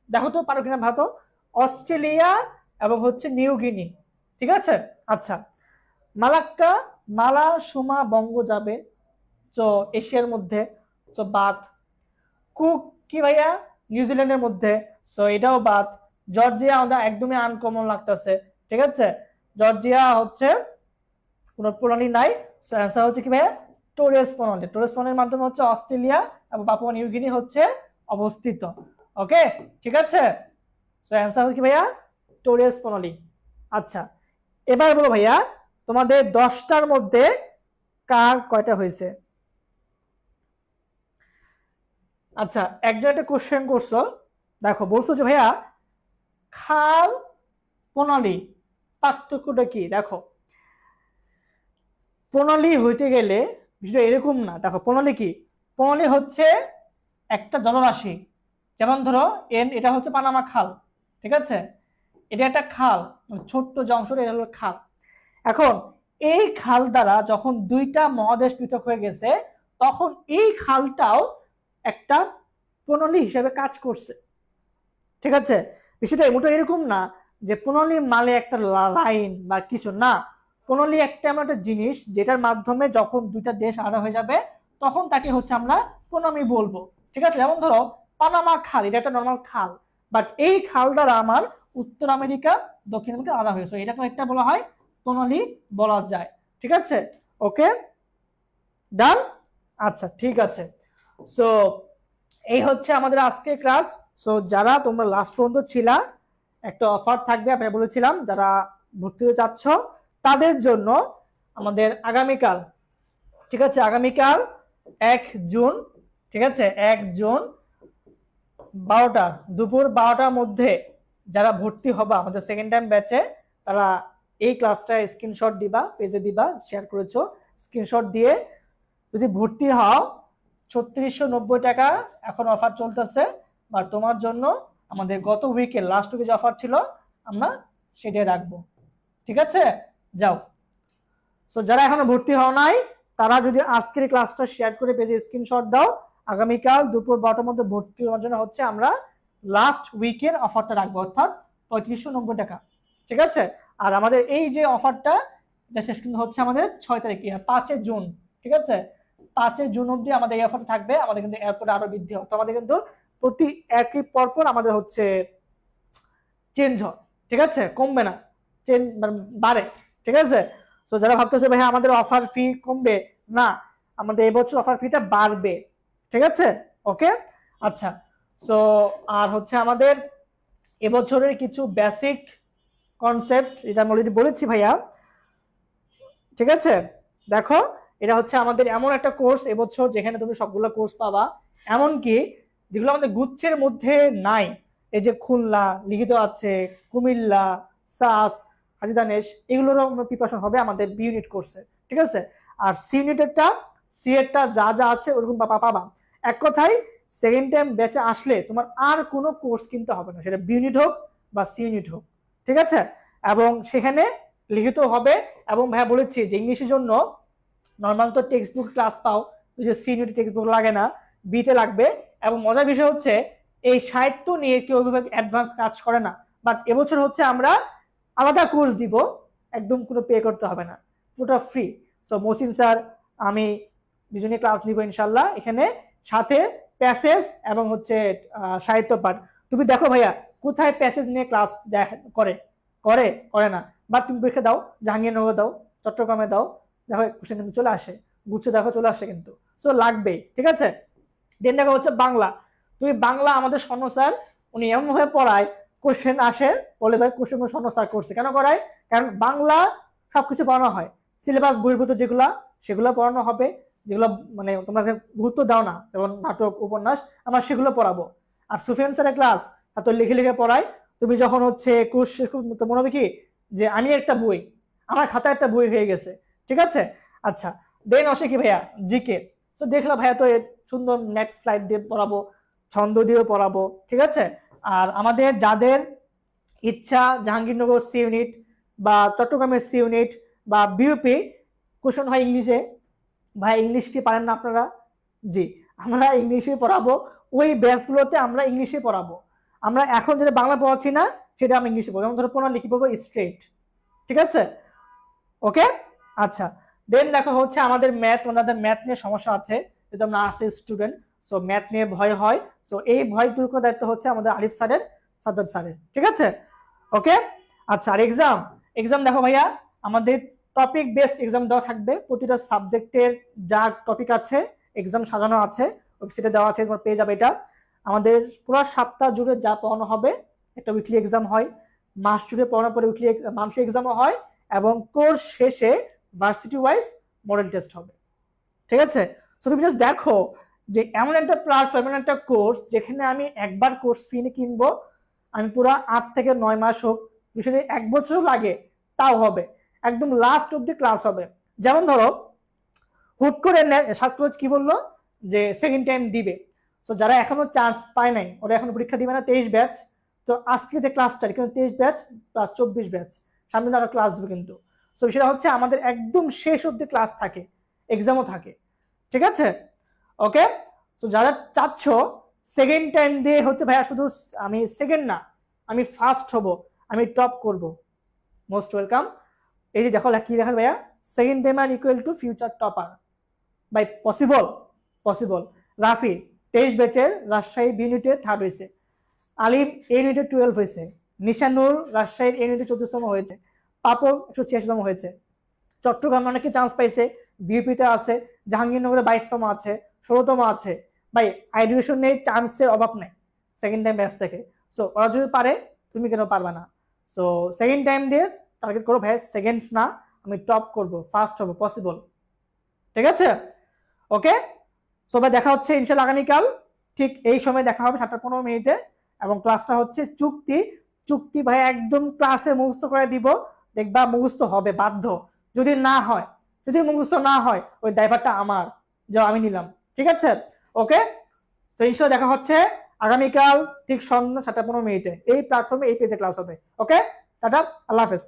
দেখো তো পারো কিনা ভাতো, অস্ট্রেলিয়া এবং হচ্ছে নিউ গিনি। ঠিক আছে, আচ্ছা মালাক্কা মালা সুমা বঙ্গ যাবে, তো এশিয়ার মধ্যে, তো বাদ। কুক কি ভাইয়া নিউজিল্যান্ডের মধ্যে, সো এটাও বাদ। জর্জিয়া আমাদের একদমই আনকমন লাগতেছে। ঠিক আছে, জর্জিয়া হচ্ছে কোন প্রণালী নাই। সো অ্যান্সার হচ্ছে কি ভাইয়া টোরেস প্রণালী। টোরেস প্রণালীর মাধ্যমে হচ্ছে অস্ট্রেলিয়া এবং পাপুয়া নিউ গিনি হচ্ছে অবস্থিত। ওকে ঠিক আছে, সো অ্যান্সার হচ্ছে কি ভাইয়া টোরেস প্রণালী। আচ্ছা এবার বলো ভাইয়া তোমাদের 10টার মধ্যে কার কয়টা হয়েছে। আচ্ছা একজন একটা কোশ্চেন করছো, দেখো বলছো যে ভাইয়া খাল প্রণালী পার্থক্যটা কি। দেখো প্রণালী হইতে গেলে বিষয়টা এরকম না, দেখো প্রণালী কি, প্রণালী হচ্ছে একটা জলরাশি, যেমন ধরো এটা হচ্ছে পানামা খাল। ঠিক আছে, এটা একটা খাল, ছোট্ট যে অংশটা এটা হলো খাল। এখন এই খাল দ্বারা যখন দুইটা মহাদেশ পৃথক হয়ে গেছে তখন এই খালটাও একটা প্রণালী হিসেবে কাজ করছে। ঠিক আছে, বিষয়টা মোটো এরকম না যে প্রণালী মানে একটা লাইন বা কিছু না, প্রণালী একটা এমন একটা জিনিস যেটার মাধ্যমে যখন দুইটা দেশ আলাদা হয়ে যাবে তখন তাকে হচ্ছে আমরা প্রণালী বলবো। ঠিক আছে, যেমন ধরো পানামা খাল, এটা একটা নর্মাল খাল, বাট এই খাল দ্বারা আমার উত্তর আমেরিকা দক্ষিণ আমেরিকা আলাদা হয়েছে, এটাকে একটা বলা হয় প্রণালী বলা যায়। ঠিক আছে, ওকে ডান। আচ্ছা ঠিক আছে, সো এই হচ্ছে আমাদের আজকে ক্লাস। সো যারা তোমরা লাস্ট পর্যন্ত ছিলা একটা অফার থাকবে, আমি বলেছিলাম যারা ভর্তি হতে চাচ্ছ তাদের জন্য আমাদের আগামীকাল, ঠিক আছে আগামীকাল 1 জুন, ঠিক আছে 1 জুন 12টা দুপুর 12টার মধ্যে যারা ভর্তি হবা আমাদের সেকেন্ড টাইম ব্যাচে তারা এই ক্লাসটা স্ক্রিনশট দিবা, পেজে দিবা, শেয়ার করেছো, স্ক্রিনশট দিয়ে যদি ভর্তি হও 3690 টাকা এখন অফার চলতেছে, বা তোমার জন্য আমাদের গত উইকের লাস্ট উইকে যে অফার ছিল আমরা সেটাই রাখবো, ঠিক আছে? যাও। সো যারা এখনো ভর্তি হও নাই তারা যদি আজকের ক্লাসটা শেয়ার করে পেজে স্ক্রিনশট দাও, আগামীকাল দুপুর 12টার মধ্যে ভর্তি হওয়ার জন্য হচ্ছে আমরা লাস্ট উইকের অফারটা রাখবো, অর্থাৎ 3590 টাকা, ঠিক আছে? আর আমাদের এই যে অফারটা এটা শেষ কিন্তু হচ্ছে আমাদের 6 তারিখে 5 জুন, ঠিক আছে? 5 জুন অবধি আমাদের এই অফার থাকবে। আমাদের কিন্তু এরপরে আরো বৃদ্ধি হয়, তো আমাদের কিন্তু প্রতি একই পরপর আমাদের হচ্ছে চেঞ্জ হয়, ঠিক আছে? কমবে না, চেঞ্জ মানে বাড়ে, ঠিক আছে? সো যারা ভাবতেছে ভাই আমাদের অফার ফি কমবে, না, আমাদের এবছর অফার ফিটা বাড়বে, ঠিক আছে? ওকে, আচ্ছা। সো আর হচ্ছে আমাদের এবছরের কিছু বেসিক কনসেপ্ট এটা আমি অলরেডি বলেছি ভাইয়া, ঠিক আছে? দেখো এটা হচ্ছে আমাদের এমন একটা কোর্স এবছর যেখানে তুমি সবগুলো কোর্স পাবা, এমনকি যেগুলো আমাদের গুচ্ছের মধ্যে নাই, এই যে খুলনা লিখিত আছে, কুমিল্লা, সাস, হাজিদানেশ, এগুলোরও প্রিপারেশন হবে আমাদের বি ইউনিট কোর্সে, ঠিক আছে? আর সি ইউনিটেরটা, সি এরটা যা যা আছে ওরকম পাবা। এক কথায় সেকেন্ড টাইম ব্যাচে আসলে তোমার আর কোনো কোর্স কিনতে হবে না, সেটা বি ইউনিট হোক বা সি ইউনিট হোক, ঠিক আছে? এবং সেখানে লিখিত হবে। এবং ভাইয়া বলেছি যে ইংলিশের জন্য নর্মাল তো টেক্সট বুক ক্লাস পাও, যে সি ইউনিট টেক্সট বুক লাগে না, বিতে লাগবে। এবং মজার বিষয় হচ্ছে এই সাহিত্য নিয়ে কেউ ওইভাবে অ্যাডভান্স কাজ করে না, বাট এবছর হচ্ছে আমরা আলাদা কোর্স দিব, একদম কোনো পে করতে হবে না, পুরোটা ফ্রি। সো মহসিন স্যার আমি দুজনে ক্লাস নিব ইনশাল্লাহ, এখানে সাথে প্যাসেজ এবং হচ্ছে সাহিত্য পাঠ। তুমি দেখো ভাইয়া কোথায় প্যাসেজ নিয়ে ক্লাস করে করে করে না, বা তুমি পরীক্ষা দাও, জাহাঙ্গীরনগর দাও, চট্টগ্রামে দাও, দেখো কোশ্চেন কিন্তু চলে আসে, গুচ্ছে দেখো চলে আসে কিন্তু। সো লাগবেই, ঠিক আছে? দেন দেখো হচ্ছে বাংলা, তুমি বাংলা আমাদের স্বর্ণ স্যার উনি এমন ভাবে পড়ায়, কোশ্চেন আসে বলে ভাই কোশ্চেন স্বর্ণ স্যার করছে, কেন করায়? কারণ বাংলা সবকিছু পড়ানো হয়, সিলেবাস বহির্ভূত যেগুলা সেগুলো পড়ানো হবে, যেগুলো মানে তোমরা গুরুত্ব দাও না, যেমন নাটক উপন্যাস, আমরা সেগুলো পড়াবো। আর সুফিয়ান স্যারের ক্লাস এত লিখে লিখে পড়ায়, তুমি যখন হচ্ছে কোর্স শেষ করতে মনে হবে কি যে আমি একটা বই, আমার খাতায় একটা বই হয়ে গেছে, ঠিক আছে? আচ্ছা, দেন আসে কি ভাইয়া জিকে। তো দেখলাম ভাইয়া তো সুন্দর নেক্সট স্লাইড দিয়ে পড়াবো, ছন্দ দিয়েও পড়াবো, ঠিক আছে? আর আমাদের যাদের ইচ্ছা জাহাঙ্গীরনগর সি ইউনিট বা চট্টগ্রামের সি ইউনিট বা বিউপি কোশ্চেন হয় ইংলিশে, ভাই ইংলিশ কি পারেন না আপনারা? জি, আমরা ইংলিশে পড়াবো, ওই ব্যাচগুলোতে আমরা ইংলিশে পড়াবো। আমরা এখন যেটা বাংলা পড়াচ্ছি না সেটা আমরা ইংলিশে পড়বো, যেমন ধরো প্রণালী লিখে পড়বো স্ট্রেট, ঠিক আছে? ওকে, আচ্ছা। দেন দেখো হচ্ছে আমাদের ম্যাথ, ওনাদের ম্যাথ নিয়ে সমস্যা আছে, যেহেতু আমরা আর্টসের স্টুডেন্ট, সো ম্যাথ নিয়ে ভয় হয়, সো এই ভয় দূর করার দায়িত্ব হচ্ছে আমাদের আলিফ স্যারের, সাজ্জাদ স্যারের, ঠিক আছে? ওকে, আচ্ছা। আর এক্সাম দেখো ভাইয়া আমাদের টপিক বেসড এক্সাম দেওয়া থাকবে, প্রতিটা সাবজেক্টের যা টপিক আছে এক্সাম সাজানো আছে, ওয়েবসাইটে দেওয়া আছে, তোমরা পেয়ে যাবে এটা। আমাদের পুরো সপ্তাহ জুড়ে যা পড়ানো হবে, একটা উইকলি এক্সাম হয়, মাস জুড়ে পড়ানোর পরে উইকলি মান্থলি এক্সামও হয়, এবং কোর্স শেষে ভার্সিটি ওয়াইজ মডেল টেস্ট হবে, ঠিক আছে? সো তুমি জাস্ট দেখো যে এমন একটা প্ল্যাটফর্ম, এমন একটা কোর্স যেখানে আমি একবার কোর্স ফি কিনবো, আমি পুরো 8 থেকে 9 মাস হোক, যদি 1 বছরও লাগে তাও হবে, একদম লাস্ট অব্দি ক্লাস হবে। যেমন ধরো হুট করে ছাত্র কি বললো যে সেকেন্ড টাইম দিবে, তো যারা এখনো চান্স পায় নাই ওরা এখনো পরীক্ষা দিবে না, 23 ব্যাচ, তো আজকে যে ক্লাসটা কিন্তু 23 ব্যাচ প্লাস 24 ব্যাচ, সামনে আরো ক্লাস দেবে কিন্তু। সো সেটা হচ্ছে আমাদের একদম শেষ অব্দি ক্লাস থাকে, এক্সামও থাকে, ঠিক আছে? ওকে, তো যারা চাচ্ছ সেকেন্ড টাইম দিয়ে হচ্ছে ভাইয়া শুধু আমি সেকেন্ড না আমি ফার্স্ট হব, আমি টপ করব, মোস্ট ওয়েলকাম। এই যে দেখো কি লেখা ভাইয়া, second timer equal to future topper, by possible, possible. Rafi 23 ব্যাচের রাজশাহী বি ইউনিটে 3rd হয়েছে, আলিম এ ইউনিটে 12 হয়েছে, নিশানুর রাজশাহীর এ ইউনিটে 14তম হয়েছে, পাপন 186তম হয়েছে, চট্টগ্রামে অনেকে চান্স পাইছে, বিউপিতে আছে, জাহাঙ্গীরনগরে 22তম আছে, 16তম আছে। ভাই আইডিয়েশন নেই, চান্সের অভাব নেই সেকেন্ড টাইম ব্যাচ থেকে। সো ওরা যদি পারে তুমি কেন পারবে না? সো সেকেন্ড টাইম দিয়ে টার্গেট করো ভাই, সেকেন্ড না আমি টপ করব, ফার্স্ট হব, পসিবল, ঠিক আছে? ওকে, সো ভাই দেখা হচ্ছে ইনশাআল্লাহ আগামীকাল ঠিক এই সময় দেখা হবে 7:15 এবং ক্লাসটা হচ্ছে চুক্তি ভাই একদম ক্লাসে মুখস্থ করে দিব, দেখবা মুখস্থ হবে বাধ্য, যদি না হয়, যদি মুখস্থ না হয় ওই দায়ভারটা আমার, যা আমি নিলাম, ঠিক আছে? ওকে, তো ইনশাআল্লাহ দেখা হচ্ছে আগামীকাল ঠিক সন্ধ্যা 7:15 এই প্ল্যাটফর্মে এই পেজে ক্লাস হবে। ওকে, টাটা, আল্লাহ হাফেজ।